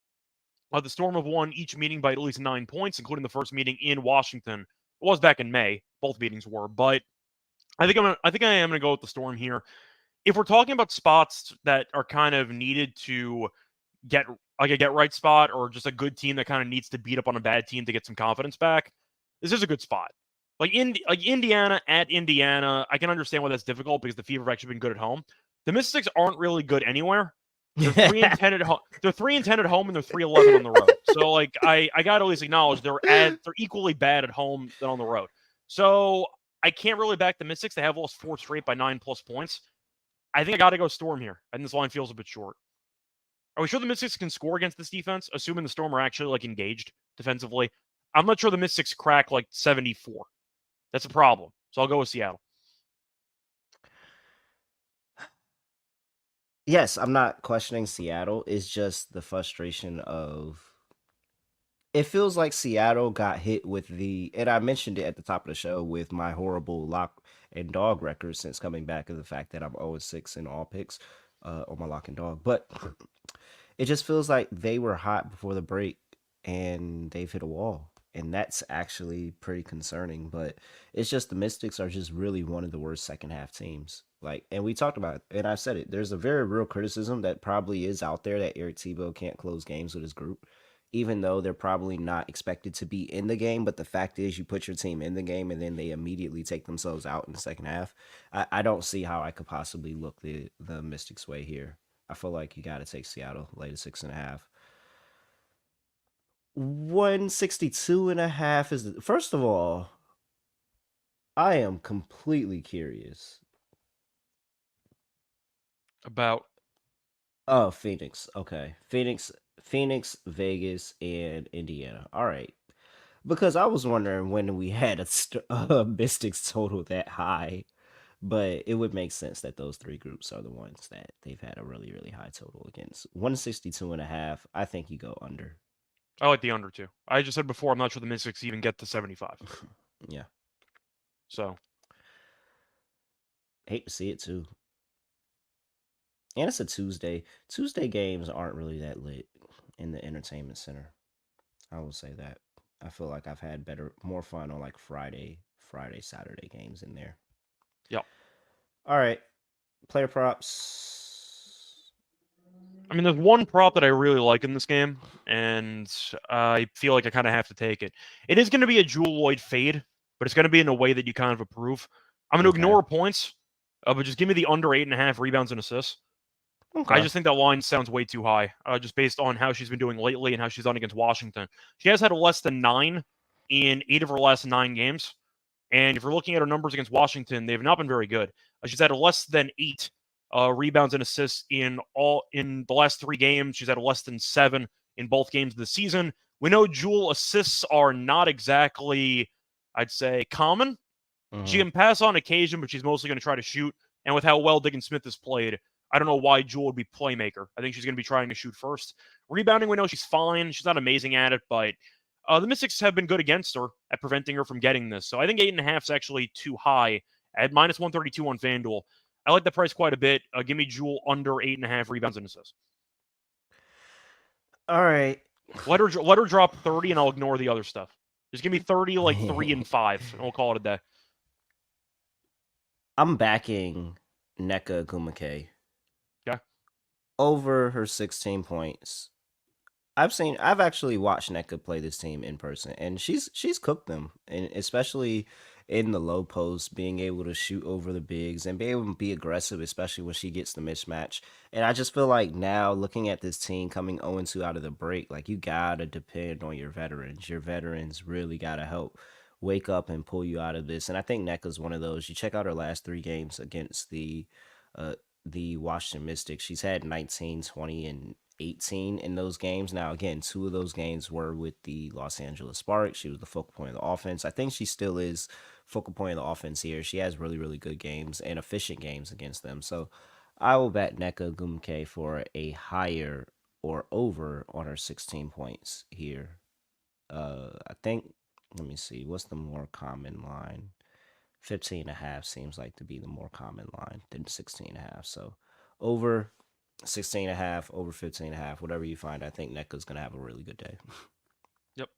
The Storm have won each meeting by at least 9 points, including the first meeting in Washington. It was back in May. Both meetings were. But I think I am going to go with the Storm here. If we're talking about spots that are kind of needed to get like a get-right spot or just a good team that kind of needs to beat up on a bad team to get some confidence back, this is a good spot. Like Indiana at Indiana, I can understand why that's difficult because the Fever have actually been good at home. The Mystics aren't really good anywhere. They're 3-10 at home. They're 3-10 at home and they're 3-11 on the road. So like I gotta at least acknowledge they're equally bad at home than on the road. So I can't really back the Mystics. They have lost 4 straight by 9+ points. I think I gotta go Storm here, and this line feels a bit short. Are we sure the Mystics can score against this defense, assuming the Storm are actually like engaged defensively? I'm not sure the Mystics crack like 74. That's a problem. So I'll go with Seattle. Yes, I'm not questioning Seattle. It's just the frustration of It feels like Seattle got hit with and I mentioned it at the top of the show with my horrible lock and dog record since coming back, of the fact that I'm 0-6 in all picks on my lock and dog. But it just feels like they were hot before the break and they've hit a wall. And that's actually pretty concerning. But it's just the Mystics are just really one of the worst second half teams. Like, and we talked about it, and I've said it. There's a very real criticism that probably is out there that Eric Tebow can't close games with his group, even though they're probably not expected to be in the game. But the fact is, you put your team in the game and then they immediately take themselves out in the second half. I don't see how I could possibly look the Mystics way here. I feel like you got to take Seattle, lay to 6.5. 162.5 is first of all, I am completely curious. About Oh, Phoenix. Okay. Phoenix, Vegas, and Indiana. All right. Because I was wondering when we had a Mystics total that high, but it would make sense that those three groups are the ones that they've had a really, really high total against. 162.5. I think you go under. I like the under too. I just said before, I'm not sure the Mystics even get to 75. Yeah. So Hate to see it too. And it's a Tuesday. Tuesday games aren't really that lit in the entertainment center. I will say that. I feel like I've had more fun on like Friday, Saturday games in there. Yep. All right. Player props. I mean, there's one prop that I really like in this game, and I feel like I kind of have to take it. It is going to be a Jewel Lloyd fade, but it's going to be in a way that you kind of approve. I'm going to ignore points, but just give me the under 8.5 rebounds and assists. Okay. I just think that line sounds way too high, just based on how she's been doing lately and how she's done against Washington. She has had a less than 9 in 8 of her last 9 games. And if you're looking at her numbers against Washington, they've not been very good. She's had a less than 8 rebounds and assists in the last 3 games. She's had a less than 7 in both games of the season. We know Jewel assists are not exactly, I'd say, common. She can pass on occasion, but she's mostly going to try to shoot. And with how well Diggins Smith has played, I don't know why Jewel would be playmaker. I think she's going to be trying to shoot first. Rebounding, we know she's fine. She's not amazing at it, but the Mystics have been good against her at preventing her from getting this. So I think 8.5 is actually too high at minus 132 on FanDuel. I like the price quite a bit. Give me Jewel under 8.5 rebounds and assists. All right. Let her drop 30, and I'll ignore the other stuff. Just give me 30, like 3 and 5, and we'll call it a day. I'm backing Nneka Ogwumike. Yeah. Over her 16 points. I've actually watched Nneka play this team in person, and she's cooked them, and especially in the low post, being able to shoot over the bigs and be able to be aggressive, especially when she gets the mismatch. And I just feel like now, looking at this team coming 0-2 out of the break, like, you gotta depend on your veterans. Your veterans really gotta help wake up and pull you out of this. And I think Nneka's one of those. You check out her last 3 games against the Washington Mystics. She's had 19, 20, and 18 in those games. Now, again, 2 of those games were with the Los Angeles Sparks. She was the focal point of the offense. I think she still is focal point of the offense here. She has really, really good games and efficient games against them. So I will bet Nneka Ogwumike for a higher or over on her 16 points here. I think, let me see, what's the more common line? 15.5 seems like to be the more common line than 16.5. So over 16.5, over 15.5, whatever you find, I think Nneka's gonna have a really good day. Yep.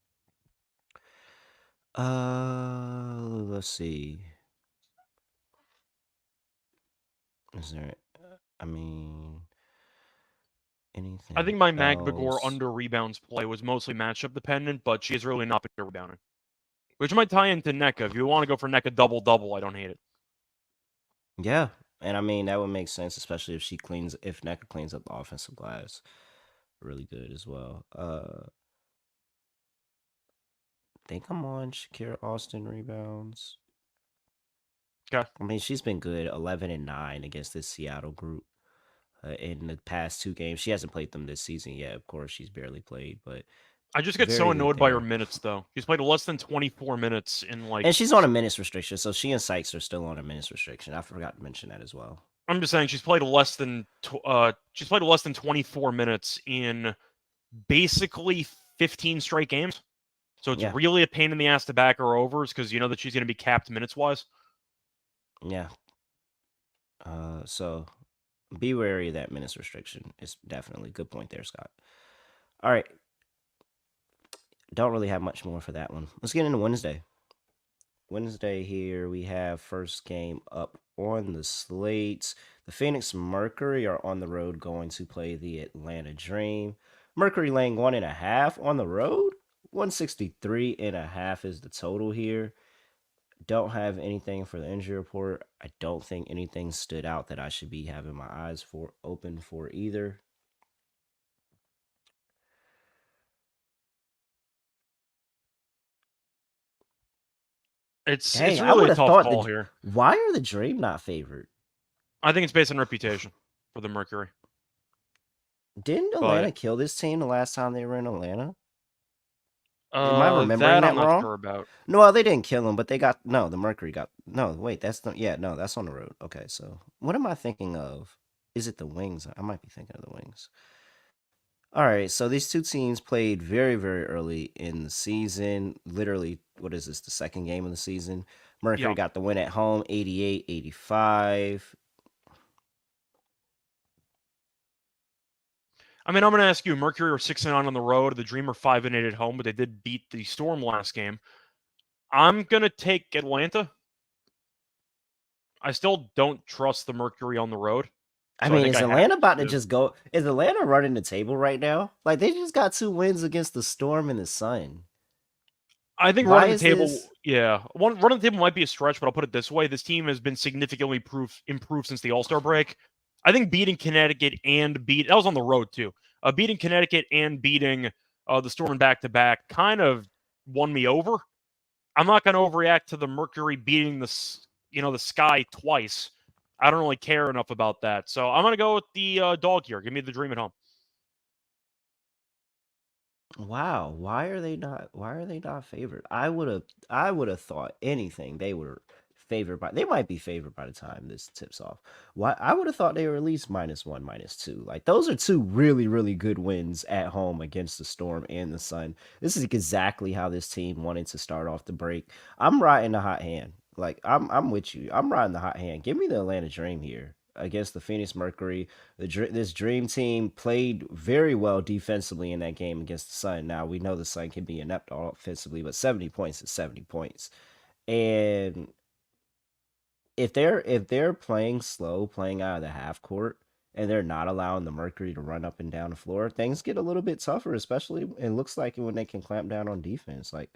Let's see. Is there? I mean, anything? I think my else? Magbagor under rebounds play was mostly matchup dependent, but she has really not been rebounding, which might tie into Nneka. If you want to go for Nneka double, I don't hate it. Yeah, and I mean that would make sense, especially if Nneka cleans up the offensive glass really good as well. I think I'm on Shakira Austin rebounds. Okay. I mean, she's been good, 11 and 9 against this Seattle group in the past 2 games. She hasn't played them this season yet. Of course, she's barely played, but I just get so annoyed by her minutes, though. She's played less than 24 minutes in and she's on a minutes restriction, so she and Sykes are still on a minutes restriction. I forgot to mention that as well. I'm just saying she's played less than 24 minutes in basically 15 straight games. So it's Yeah. really a pain in the ass to back her overs because you know that she's going to be capped minutes-wise. Yeah. So be wary of that minutes restriction. It's definitely a good point there, Scott. All right. Don't really have much more for that one. Let's get into Wednesday. Wednesday here, we have first game up on the slates. The Phoenix Mercury are on the road going to play the Atlanta Dream. Mercury laying 1.5 on the road. 163.5 is the total here. Don't have anything for the injury report. I don't think anything stood out that I should be having my eyes open for either. It's Dang, I really would a have tough thought call here. Why are the Dream not favored? I think it's based on reputation for the Mercury. Didn't Atlanta kill this team the last time they were in Atlanta? Am I remembering that I'm not wrong? sure about. No, well, they didn't kill him, but they got the Mercury got wait, that's not that's on the road. Okay, so what am I thinking of? Is it the Wings? I might be thinking of the Wings. All right, so these two teams played very, very early in the season. Literally, what is this? The second game of the season. Mercury got the win at home, 88-85. I mean, I'm going to ask you, Mercury are 6-9 on the road. The Dream are 5-8 at home, but they did beat the Storm last game. I'm going to take Atlanta. I still don't trust the Mercury on the road. I mean, is Atlanta about to just go? Is Atlanta running the table right now? Like, they just got 2 wins against the Storm and the Sun. I think running the table, running the table might be a stretch, but I'll put it this way. This team has been significantly improved since the All-Star break. I think beating Connecticut and that was on the road too. Beating Connecticut and beating the Storm in back-to-back kind of won me over. I'm not going to overreact to the Mercury beating the Sky twice. I don't really care enough about that. So I'm going to go with the dog here. Give me the Dream at home. Wow, why are they not favored? I would have thought anything they were favored by. They might be favored by the time this tips off. Why I would have thought they were at least -1, -2. Like, those are 2 really, really good wins at home against the Storm and the Sun. This is exactly how this team wanted to start off the break. I'm riding the hot hand. Like, I'm with you. I'm riding the hot hand. Give me the Atlanta Dream here against the Phoenix Mercury. This Dream team played very well defensively in that game against the Sun. Now, we know the Sun can be inept offensively, but 70 points is 70 points. And if they're playing slow, playing out of the half court, and they're not allowing the Mercury to run up and down the floor, things get a little bit tougher, especially it looks like when they can clamp down on defense. Like,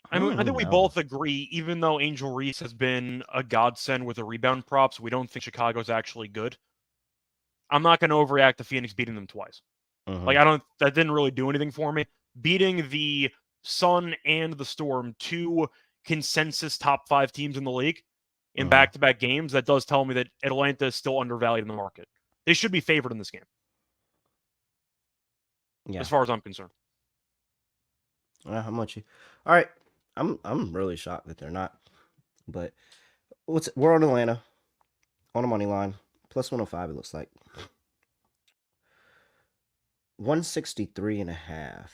I mean, I think we both agree, even though Angel Reese has been a godsend with the rebound props, we don't think Chicago's actually good. I'm not going to overreact to Phoenix beating them twice. Like, that didn't really do anything for me. Beating the Sun and the Storm, 2 consensus top 5 teams in the league in back-to-back games, that does tell me that Atlanta is still undervalued in the market. They should be favored in this game. Yeah. As far as I'm concerned. How much you? All right. I'm really shocked that they're not. But we're on Atlanta on the money line. +105 it looks like. 163.5.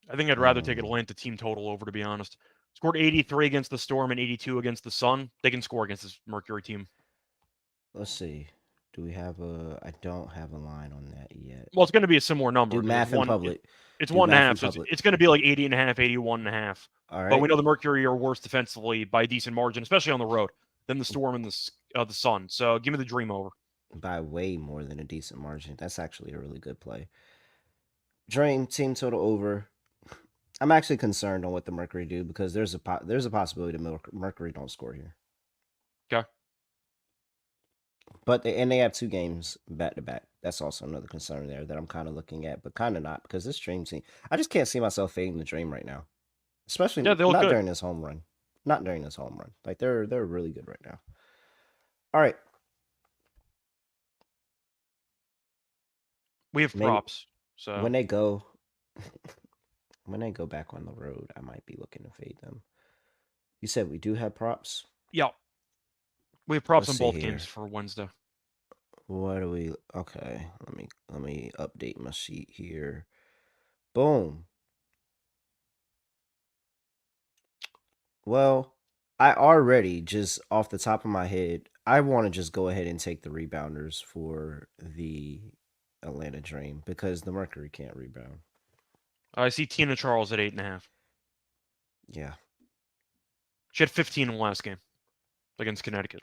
I think I'd rather take Atlanta team total over, to be honest. Scored 83 against the Storm and 82 against the Sun. They can score against this Mercury team. Let's see. Do we have I don't have a line on that yet. Well, it's going to be a similar number. Do math in public. It's 1.5, so it's going to be like 80.5, 81.5. All right. But we know the Mercury are worse defensively by a decent margin, especially on the road, than the Storm and the Sun. So give me the Dream over. By way more than a decent margin. That's actually a really good play. Dream team total over. I'm actually concerned on what the Mercury do because there's a possibility the Mercury don't score here. Okay. But they have 2 games back to back. That's also another concern there that I'm kind of looking at, but kind of not, because this Dream team, I just can't see myself fading the Dream right now, especially not during this home run. Not during this home run. Like, they're really good right now. All right. We have props. So when they go back on the road, I might be looking to fade them. You said we do have props? Yeah. We have props on both games for Wednesday. What do we? Okay, let me update my sheet here. Boom. Well, I already just off the top of my head, I want to just go ahead and take the rebounders for the Atlanta Dream because the Mercury can't rebound. I see Tina Charles at 8.5. Yeah. She had 15 in the last game against Connecticut.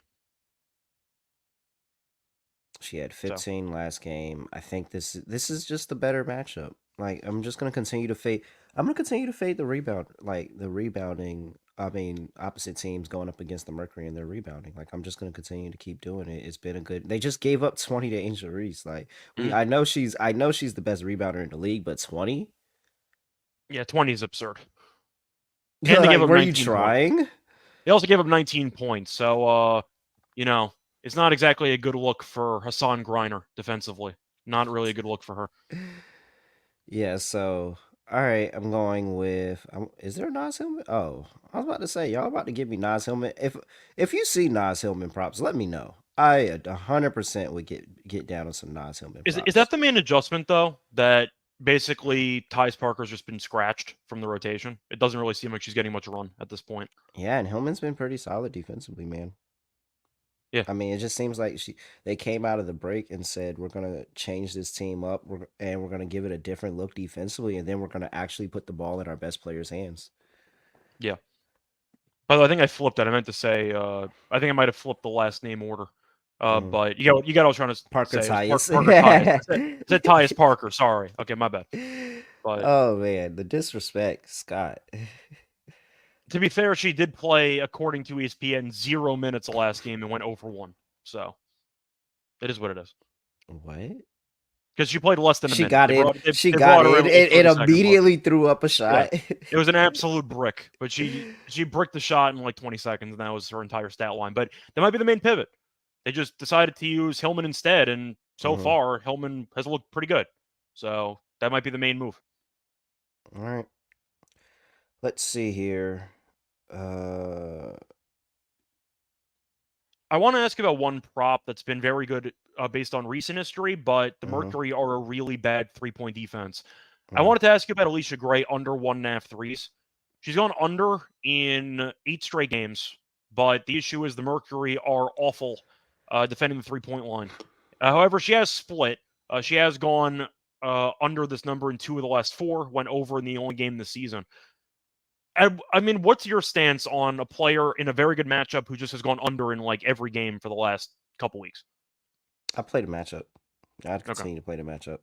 She had 15 last game. I think this is just a better matchup. Like I'm just gonna continue to fade. I'm gonna continue to fade the rebounding. I mean, opposite teams going up against the Mercury and their rebounding. Like I'm just gonna continue to keep doing it. It's been a good. They just gave up 20 to Angel Reese. Like I know she's the best rebounder in the league, but 20. Yeah, 20 is absurd. And they gave up. Were you trying? Points. They also gave up 19 points. So it's not exactly a good look for Hassan Griner defensively. Not really a good look for her. Yeah, so all right, I'm going with. Is there a Nas Hillman? Oh, I was about to say y'all about to give me Nas Hillman. If you see Nas Hillman props, let me know. I 100% would get down on some Nas Hillman. Is that the main adjustment though? That basically Tyus Parker's just been scratched from the rotation. It doesn't really seem like she's getting much run at this point. Yeah, and Hillman's been pretty solid defensively, man. Yeah, I mean, it just seems like they came out of the break and said we're gonna change this team up, and we're gonna give it a different look defensively, and then we're gonna actually put the ball in our best players' hands. Yeah. By the way, I think I flipped that. I meant to say I think I might have flipped the last name order. But you got what I was trying to Parker say. Tyus. Parker Tyus. Is it Tyus Parker? Sorry. Okay, my bad. But oh man, the disrespect, Scott. To be fair, she did play, according to ESPN, 0 minutes the last game and went 0-for-1. So it is what it is. What? Because she played less than a minute. Got in. She got in. It immediately threw up a shot. Yeah. It was an absolute brick. But she bricked the shot in like 20 seconds, and that was her entire stat line. But that might be the main pivot. They just decided to use Hillman instead, and so far, Hillman has looked pretty good. So that might be the main move. All right. Let's see here. I want to ask about one prop that's been very good based on recent history, but the Mercury are a really bad three-point defense. I wanted to ask you about Alicia Gray under 1.5 threes. She's gone under in 8 straight games, but the issue is the Mercury are awful defending the three-point line. However, she has split. She has gone under this number in 2 of the last 4, went over in the only game this season. I mean, what's your stance on a player in a very good matchup who just has gone under in like every game for the last couple weeks? I played a matchup. I'd continue to play the matchup.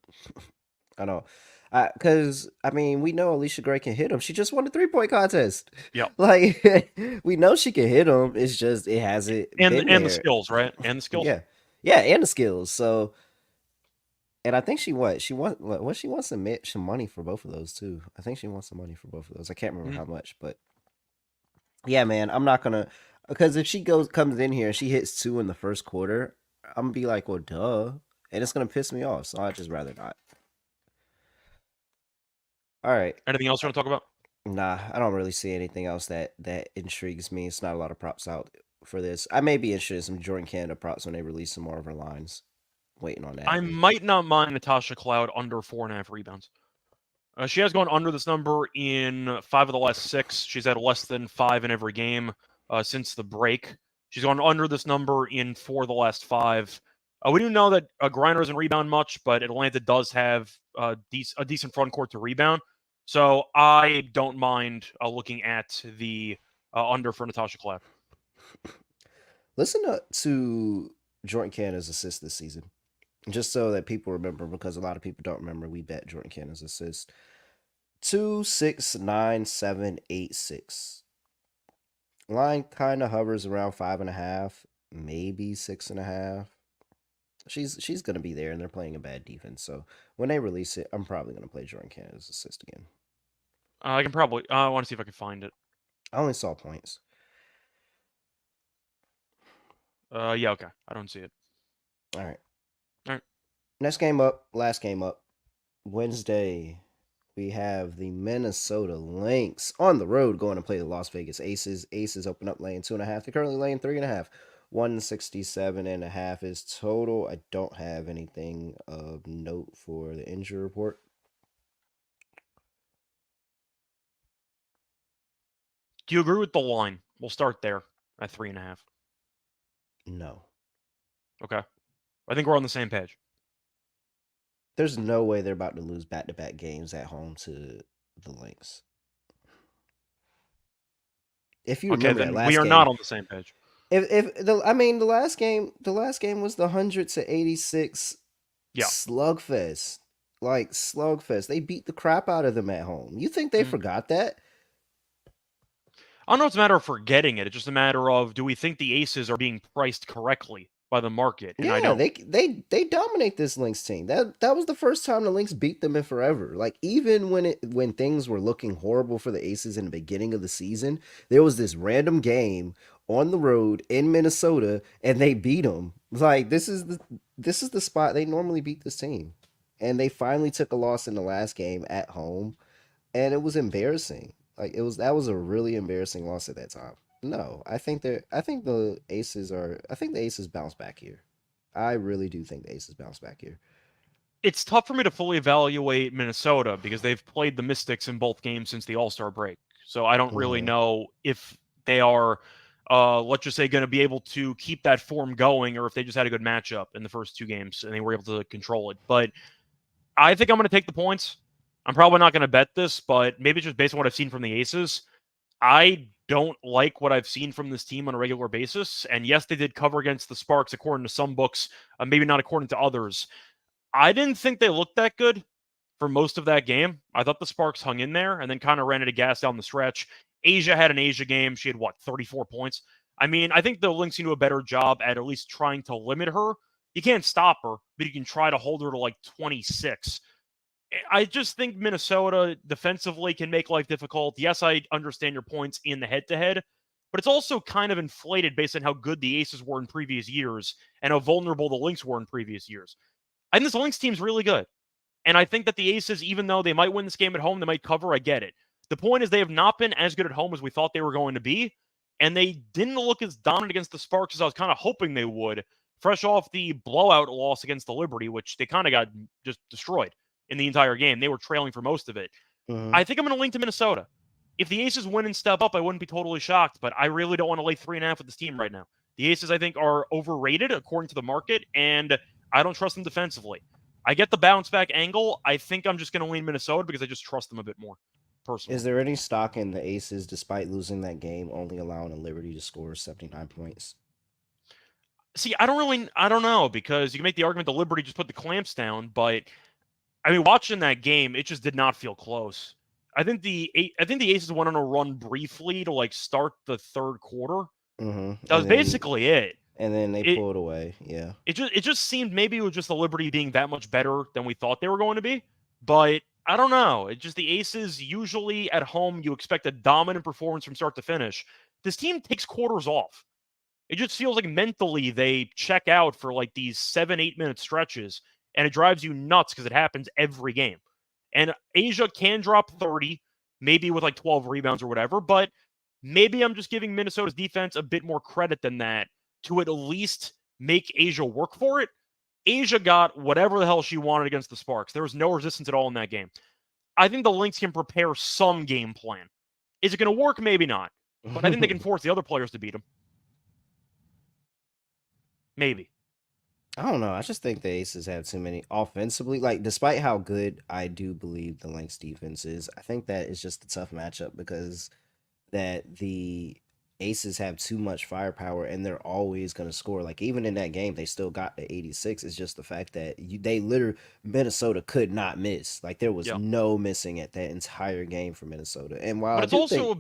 I know. Because, I mean, we know Alicia Gray can hit him. She just won the 3-point contest. Yeah. Like, we know she can hit him. It's just, it hasn't and the skills, right? And the skills. Yeah. Yeah, and the skills. So, and I think she wants some money for both of those too. I think she wants some money for both of those. I can't remember how much, but yeah, man, I'm not gonna, because if she comes in here and she hits 2 in the first quarter, I'm gonna be like, well, duh, and it's gonna piss me off. So I'd just rather not. All right. Anything else you want to talk about? Nah, I don't really see anything else that intrigues me. It's not a lot of props out for this. I may be interested in some Jordan Canada props when they release some more of her lines. Waiting on that. I might not mind Natasha Cloud under 4.5 rebounds. She has gone under this number in 5 of the last 6. She's had less than 5 in every game since the break. She's gone under this number in 4 of the last 5. We do know that Griner doesn't rebound much, but Atlanta does have a decent front court to rebound. So I don't mind looking at the under for Natasha Cloud. Listen to Jordan Canada's assist this season. Just so that people remember, because a lot of people don't remember, we bet Jordan Cannon's assist. 2, 6, 9, 7, 8, 6. Line kind of hovers around 5.5, maybe 6.5. She's gonna be there, and they're playing a bad defense. So when they release it, I'm probably gonna play Jordan Cannon's assist again. I can probably. I want to see if I can find it. I only saw points. Yeah, okay. I don't see it. All right. All right. Next game up, last game up. Wednesday, we have the Minnesota Lynx on the road going to play the Las Vegas Aces. Aces open up laying 2.5. They're currently laying 3.5. 167.5 is total. I don't have anything of note for the injury report. Do you agree with the line? We'll start there at 3.5. No. Okay. I think we're on the same page. There's no way they're about to lose back-to-back games at home to the Lynx. If you Okay, remember that then last we are game, not on the same page. the last game was the 100-86 Yeah. slugfest. Like slugfest. They beat the crap out of them at home. You think they forgot that? I don't know if it's a matter of forgetting it. It's just a matter of, do we think the Aces are being priced correctly by the market? And I Yeah, don't. they dominate this Lynx team. That was the first time the Lynx beat them in forever. Like even when things were looking horrible for the Aces in the beginning of the season, there was this random game on the road in Minnesota and they beat them. Like this is the spot they normally beat this team. And they finally took a loss in the last game at home and it was embarrassing. Like that was a really embarrassing loss at that time. No, I think the Aces bounce back here. I really do think the Aces bounce back here. It's tough for me to fully evaluate Minnesota because they've played the Mystics in both games since the All-Star break. So I don't really know if they are, let's just say, going to be able to keep that form going or if they just had a good matchup in the first two games and they were able to control it. But I think I'm going to take the points. I'm probably not going to bet this, but maybe it's just based on what I've seen from the Aces. I don't like what I've seen from this team on a regular basis. And yes, they did cover against the Sparks according to some books, maybe not according to others. I didn't think they looked that good for most of that game. I thought the Sparks hung in there and then kind of ran out of gas down the stretch. Asia had an Asia game. She had, 34 points? I mean, I think the Lynx can do a better job at least trying to limit her. You can't stop her, but you can try to hold her to 26. I just think Minnesota defensively can make life difficult. Yes, I understand your points in the head-to-head, but it's also kind of inflated based on how good the Aces were in previous years and how vulnerable the Lynx were in previous years. I think this Lynx team's really good. And I think that the Aces, even though they might win this game at home, they might cover, I get it. The point is they have not been as good at home as we thought they were going to be, and they didn't look as dominant against the Sparks as I was kind of hoping they would, fresh off the blowout loss against the Liberty, which they kind of got just destroyed in the entire game. They were trailing for most of it. I think I'm going to lean to Minnesota. If the Aces win and step up, I wouldn't be totally shocked, but I really don't want to lay 3.5 with this team right now. The Aces, I think, are overrated according to the market, and I don't trust them defensively. I get the bounce back angle. I think I'm just going to lean Minnesota because I just trust them a bit more, personally. Is there any stock in the Aces, despite losing that game, only allowing a Liberty to score 79 points? See, I don't know, because you can make the argument the Liberty just put the clamps down, but I mean, watching that game, it just did not feel close. I think the Aces went on a run briefly to start the third quarter. That was basically it. And then they pulled away. Yeah. It just seemed maybe it was just the Liberty being that much better than we thought they were going to be. But I don't know. It's just the Aces, usually at home, you expect a dominant performance from start to finish. This team takes quarters off. It just feels like mentally they check out for these 7-8 minute stretches, and it drives you nuts because it happens every game. And Asia can drop 30, maybe with 12 rebounds or whatever, but maybe I'm just giving Minnesota's defense a bit more credit than that to at least make Asia work for it. Asia got whatever the hell she wanted against the Sparks. There was no resistance at all in that game. I think the Lynx can prepare some game plan. Is it going to work? Maybe not. But I think they can force the other players to beat them. Maybe. I don't know. I just think the Aces have too many offensively. Despite how good I do believe the Lynx defense is, I think that it's just a tough matchup because that the Aces have too much firepower and they're always going to score. Even in that game, they still got the 86. It's just the fact that Minnesota could not miss. There was no missing at that entire game for Minnesota. And while it's also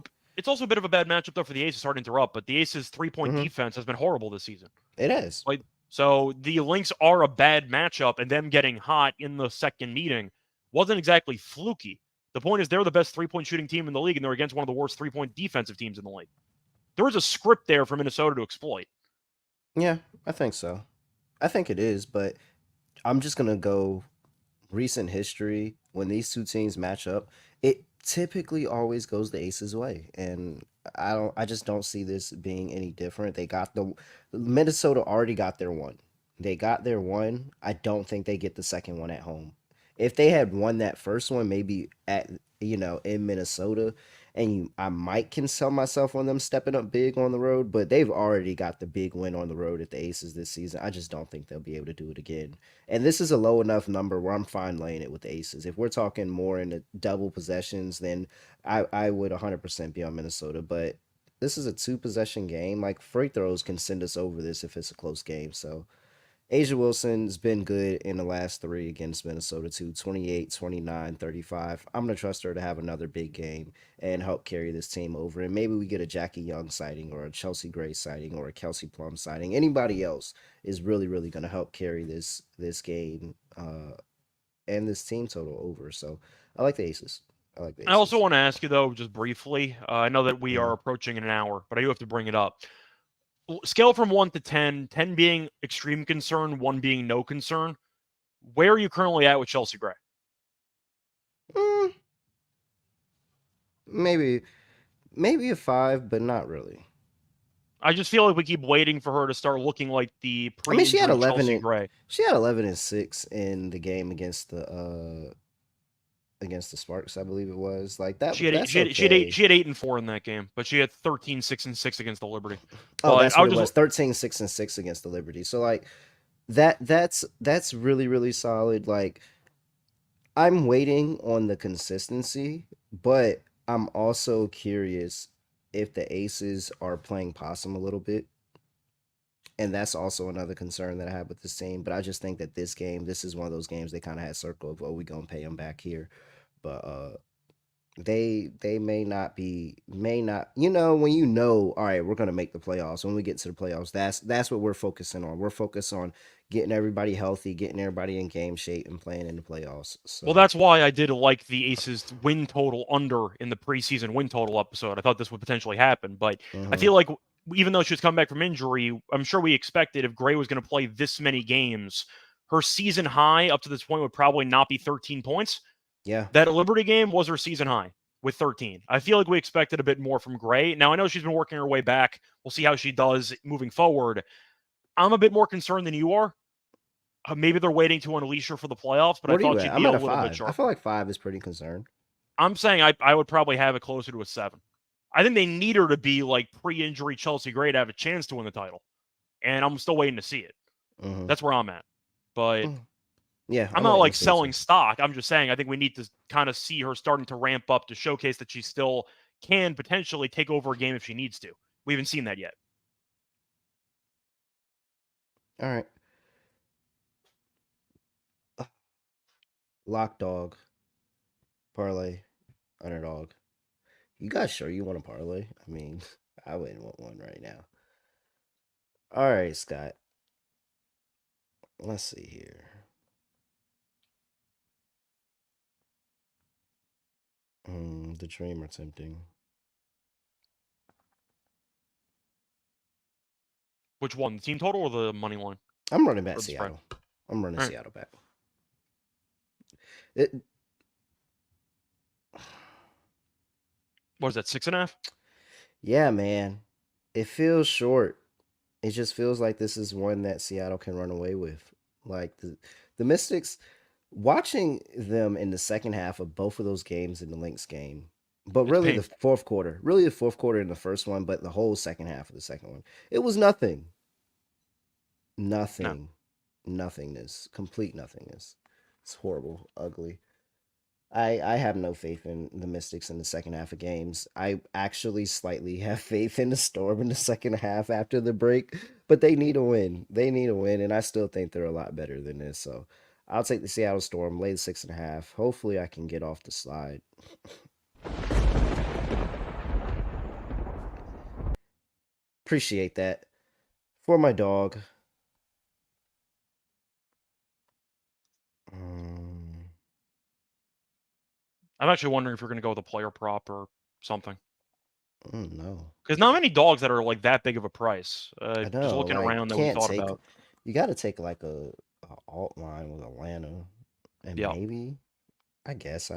a bit of a bad matchup though for the Aces. Sorry to interrupt, but the Aces 3-point defense has been horrible this season. It is. So the Lynx are a bad matchup, and them getting hot in the second meeting wasn't exactly fluky. The point is they're the best 3-point shooting team in the league, and they're against one of the worst 3-point defensive teams in the league. There was a script there for Minnesota to exploit. Yeah, I think so. I think it is, but I'm just going to go recent history. When these two teams match up, it typically always goes the Aces' way. And I just don't see this being any different. Minnesota already got their one. They got their one. I don't think they get the second one at home. If they had won that first one, maybe in Minnesota, I might console myself on them stepping up big on the road, but they've already got the big win on the road at the Aces this season. I just don't think they'll be able to do it again. And this is a low enough number where I'm fine laying it with the Aces. If we're talking more in the double possessions, then I would 100% be on Minnesota. But this is a 2 possession game. Like, free throws can send us over this if it's a close game. So Asia Wilson's been good in the last 3 against Minnesota too, 28, 29, 35. I'm going to trust her to have another big game and help carry this team over. And maybe we get a Jackie Young sighting or a Chelsea Gray sighting or a Kelsey Plum sighting. Anybody else is really, really going to help carry this game and this team total over. So I like the Aces. I also want to ask you, though, just briefly, I know that we are approaching an hour, but I do have to bring it up. Scale from 1 to 10, 10 being extreme concern, 1 being no concern. Where are you currently at with Chelsea Gray? Maybe a 5, but not really. I just feel like we keep waiting for her to start looking like the she had 11 Chelsea Gray. She had 11 and 6 in the game against the Sparks, I believe it was. Like that. She had 8 and 4 in that game, but she had 13, 6 and 6 against the Liberty. Oh, that's what it was. 13, 6 and 6 against the Liberty. So like that's really, really solid. Like, I'm waiting on the consistency, but I'm also curious if the Aces are playing possum a little bit. And that's also another concern that I have with this team. But I just think that this is one of those games they kind of had circle of, we gonna pay them back here. But they may not, when all right, we're gonna make the playoffs. When we get to the playoffs, that's what we're focusing on. We're focused on getting everybody healthy, getting everybody in game shape, and playing in the playoffs. So. Well, that's why I did like the Aces win total under in the preseason win total episode. I thought this would potentially happen, but I feel like even though she's come back from injury, I'm sure we expected if Gray was going to play this many games, her season high up to this point would probably not be 13 points. Yeah. That Liberty game was her season high with 13. I feel like we expected a bit more from Gray. Now, I know she's been working her way back. We'll see how she does moving forward. I'm a bit more concerned than you are. Maybe they're waiting to unleash her for the playoffs, but I thought she'd be a little bit sharper. I feel like 5 is pretty concerned. I'm saying I would probably have it closer to a 7. I think they need her to be like pre-injury Chelsea Gray to have a chance to win the title. And I'm still waiting to see it. That's where I'm at. But yeah, I'm not like selling stock. I'm just saying I think we need to kind of see her starting to ramp up to showcase that she still can potentially take over a game if she needs to. We haven't seen that yet. All right. Lock dog. Parlay. Underdog. You guys sure you want a parlay? I mean, I wouldn't want one right now. All right, Scott. Let's see here. The dream are tempting. Which one? The team total or the money line? I'm running back Seattle. I'm running Seattle back. What is that, 6.5? Yeah, man. It feels short. It just feels like this is one that Seattle can run away with. Like the Mystics, watching them in the second half of both of those games in the Lynx game, but really the fourth quarter in the first one, but the whole second half of the second one, it was nothing. Nothingness, complete nothingness. It's horrible, ugly. I have no faith in the Mystics in the second half of games. I actually slightly have faith in the Storm in the second half after the break, but they need a win. And I still think they're a lot better than this. So I'll take the Seattle Storm, lay the 6.5. Hopefully I can get off the slide. Appreciate that. For my dog. I'm actually wondering if you're going to go with a player prop or something. No. Because not many dogs that are like that big of a price. I know, just looking around that we thought about. You got to take like a alt line with Atlanta. And maybe, I guess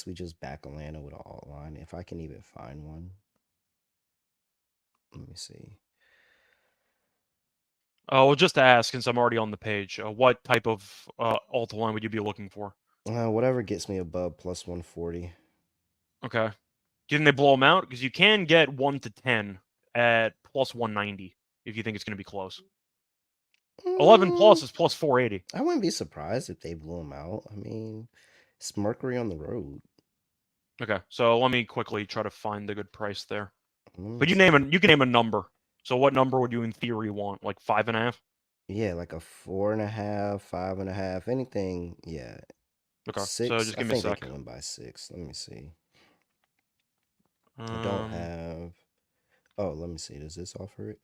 we just back Atlanta with an alt line if I can even find one. Let me see. Well, just to ask, since I'm already on the page, what type of alt line would you be looking for? Whatever gets me above plus 140. Okay. Do you think they blow them out? Because you can get 1 to 10 at plus 190 if you think it's going to be close. 11 plus is plus 480. I wouldn't be surprised if they blew them out. I mean, it's Mercury on the road. Okay, so let me quickly try to find the good price there. But You you can name a number. So what number would you in theory want? Like 5.5? Yeah, like a 4.5, 5.5, anything. Yeah. Okay, 6. so just give I me a think they sec. can win by 6. Let me see. I don't have. Oh, let me see. Does this offer it?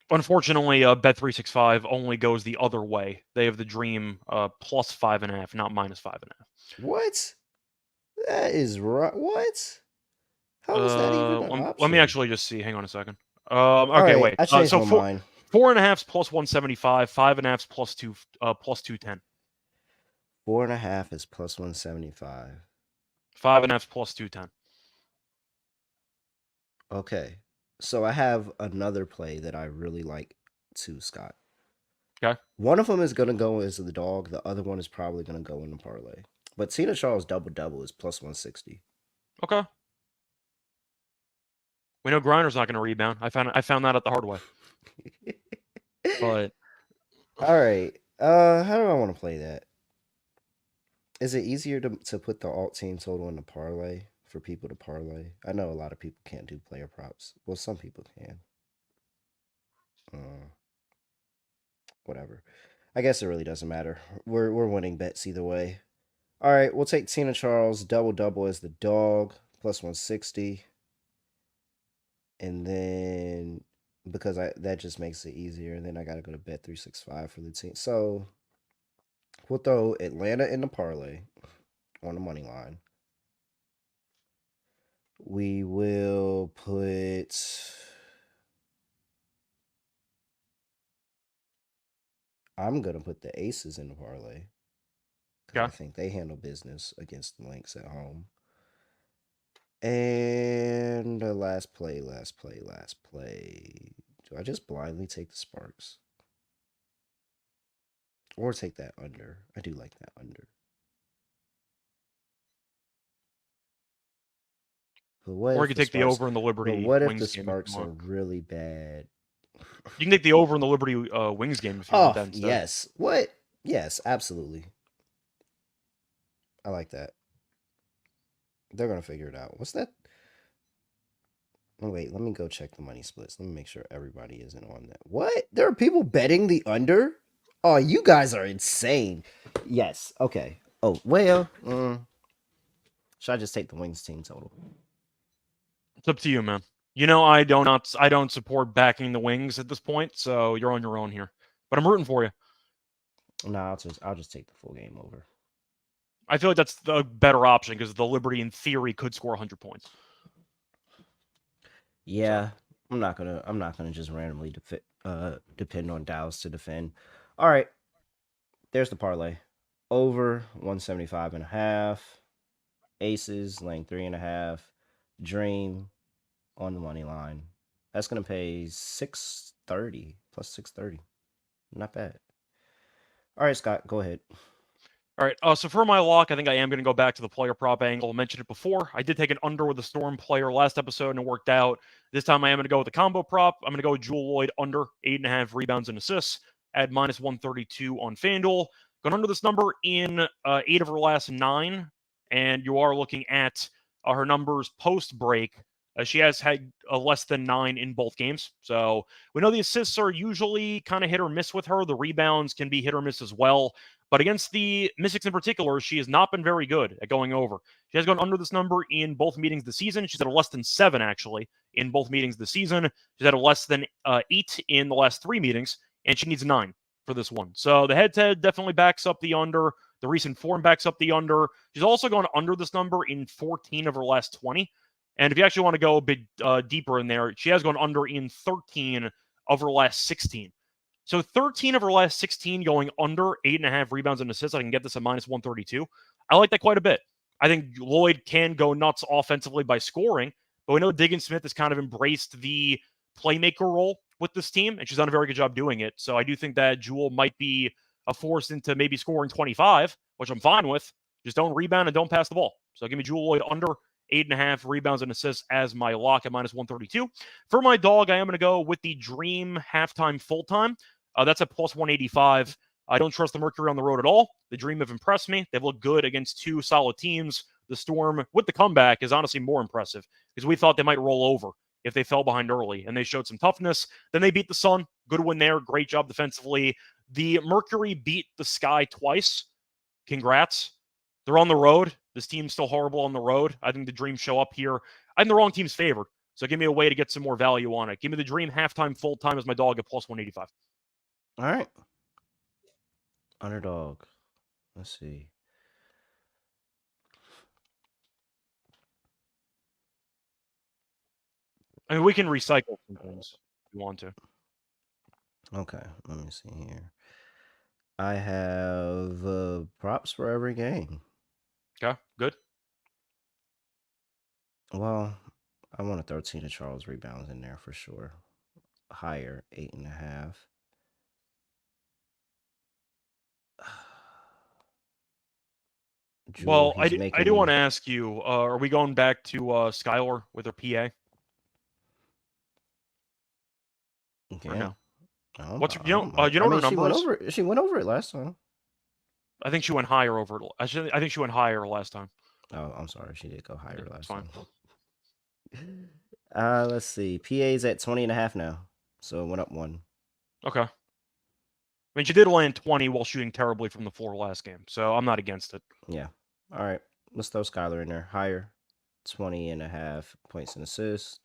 Unfortunately, Bet365 only goes the other way. They have the Dream plus 5.5, not minus 5.5. What? That is right. What? How is that even an option? Let me actually just see. Hang on a second. Okay, right, wait. I changed my mind. 4.5's plus 175. 5.5's plus 210. 4.5 is plus 175. 5.5's plus 210. Okay. So I have another play that I really like too, Scott. Okay. One of them is going to go as the dog. The other one is probably going to go in the parlay. But Tina Charles double-double is plus 160. Okay. We know Grinder's not going to rebound. I found that out the hard way. But all right. How do I want to play that? Is it easier to put the alt team total in the parlay for people to parlay? I know a lot of people can't do player props. Well, some people can. Whatever. I guess it really doesn't matter. We're winning bets either way. All right, we'll take Tina Charles double-double as the dog plus 160. And then because that just makes it easier, and then I gotta go to Bet365 for the team. So we'll throw Atlanta in the parlay on the money line. We will put I'm gonna put the Aces in the parlay. yeah. I think they handle business against the Lynx at home. And the last play. Do I just blindly take the Sparks? Or take that under? I do like that under. But what Or if you can take the over in the But Liberty what if Wings the game if you Sparks are want. really bad? You can take the over in the Liberty Wings game if you want that instead. Yes. What? Yes, absolutely. I like that. They're gonna figure it out. What's that? Oh, wait, let me go check the money splits. Let me make sure everybody isn't on that. What? There are people betting the under? Oh, you guys are insane. Yes. Okay. Oh, well. Should I just take the Wings team total? It's up to you, man. You know, I don't support backing the Wings at this point, so you're on your own here. But I'm rooting for you. No, I'll just take the full game over. I feel like that's the better option because the Liberty, in theory, could score 100 points. Yeah, I'm not gonna just randomly depend on Dallas to defend. All right, there's the parlay. Over 175.5. Aces laying 3.5. Dream on the money line. That's gonna pay 630 plus 630. Not bad. All right, Scott, go ahead. All right, so for my lock, I think I am going to go back to the player prop angle. I mentioned it before. I did take an under with the Storm player last episode, and it worked out. This time I am going to go with the combo prop. I'm going to go with Jewel Lloyd under 8.5 rebounds and assists at minus 132 on FanDuel. Going under this number in 8 of her last 9, and you are looking at her numbers post-break. She has had less than 9 in both games. So we know the assists are usually kind of hit or miss with her. The rebounds can be hit or miss as well. But against the Mystics in particular, she has not been very good at going over. She has gone under this number in both meetings this season. She's at a less than 7, actually, in both meetings this season. She's at a less than 8 in the last 3 meetings, and she needs 9 for this one. So the head-to-head definitely backs up the under. The recent form backs up the under. She's also gone under this number in 14 of her last 20. And if you actually want to go a bit deeper in there, she has gone under in 13 of her last 16. So 13 of her last 16 going under 8.5 rebounds and assists. I can get this at minus 132. I like that quite a bit. I think Lloyd can go nuts offensively by scoring, But we know Diggin Smith has kind of embraced the playmaker role with this team, and she's done a very good job doing it. So I do think that Jewel might be a force into maybe scoring 25, which I'm fine with. Just don't rebound and don't pass the ball. So give me Jewel Lloyd under 8.5 rebounds and assists as my lock at minus 132. For my dog, I am going to go with the Dream halftime full-time. That's at plus 185. I don't trust the Mercury on the road at all. The Dream have impressed me. They've looked good against two solid teams. The Storm, with the comeback, is honestly more impressive because we thought they might roll over if they fell behind early, and they showed some toughness. Then they beat the Sun. Good win there. Great job defensively. The Mercury beat the Sky twice. Congrats. They're on the road. This team's still horrible on the road. I think the Dream show up here. I think the wrong team's favored, so give me a way to get some more value on it. Give me the Dream halftime, full-time as my dog at plus 185. All right. Underdog. Let's see. I mean, we can recycle some things if you want to. Okay, let me see here. I have props for every game. Okay, good. Well, I want to throw Tina Charles rebounds in there for sure. Higher, 8.5. Well, I do want to ask you, are we going back to Skylar with her PA? Okay. No? What's you know her numbers? She went over it last time. I think she went higher over it. I think she went higher last time. Oh, I'm sorry. She did go higher last fine. time. Let's see. PA's at 20.5 now. So it went up 1. Okay. I mean, she did land 20 while shooting terribly from the floor last game, so I'm not against it. Yeah. All right. Let's throw Skylar in there. Higher. 20.5 points and assists.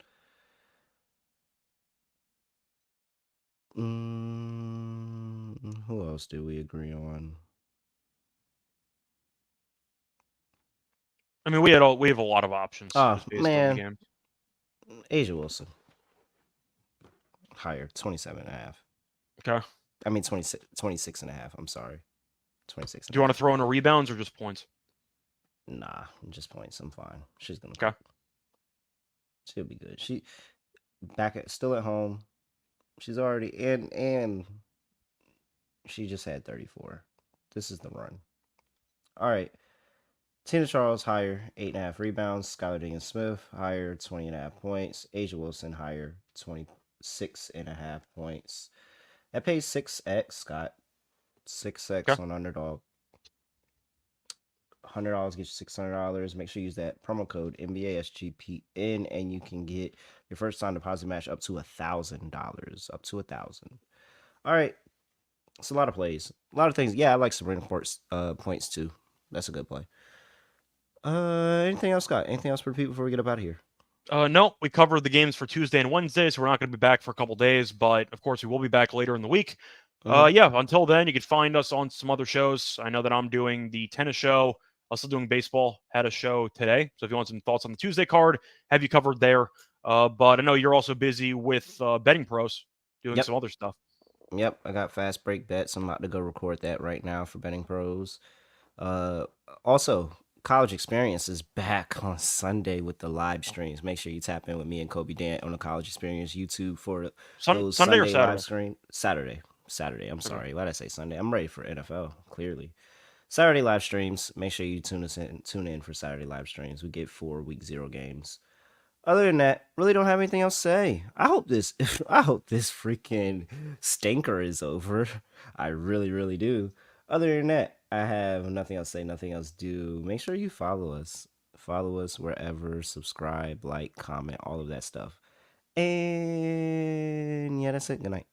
Who else did we agree on? I mean, we have a lot of options. Oh, just based man. on the game. Asia Wilson. Higher. 27.5. Okay. I mean, 26.5. I'm sorry. 26. Do you want to throw in a rebounds or just points? Nah, just points. I'm fine. She's gonna. Okay. She'll be good. She still at home. She's already in, and she just had 34. This is the run. All right. Tina Charles higher, 8.5 rebounds. Skylar Diggins Smith higher, 20.5 points. Asia Wilson higher, 26.5 points. That pays 6x, Scott. 6x on Underdog. $100 gets you $600. Make sure you use that promo code NBA SGPN, and you can get your first time deposit match up to $1,000. Up to $1,000. All right, it's a lot of plays, a lot of things. Yeah, I like Sabrina points too. That's a good play. Anything else, Scott? Anything else for people before we get up out of here? No, we covered the games for Tuesday and Wednesday, so we're not going to be back for a couple days, but of course we will be back later in the week. Yeah, until then, you can find us on some other shows. I know that I'm doing the tennis show, also doing baseball, had a show today. So if you want some thoughts on the Tuesday card, have you covered there. But I know you're also busy with Betting Pros, doing some other stuff. Yep, I got fast break bets. I'm about to go record that right now for Betting Pros. Also, College Experience is back on Sunday with the live streams. Make sure you tap in with me and Kobe Dant on the College Experience YouTube for those Sunday or Saturday? Live stream. Saturday. I'm sorry. Why did I say Sunday? I'm ready for NFL, clearly. Saturday live streams. Make sure you tune in for Saturday live streams. We get 4 week 0 games. Other than that, really don't have anything else to say. I hope this freaking stinker is over. I really, really do. Other than that, I have nothing else to say, nothing else to do. Make sure you follow us. Follow us wherever, subscribe, like, comment, all of that stuff. And yeah, that's it. Good night.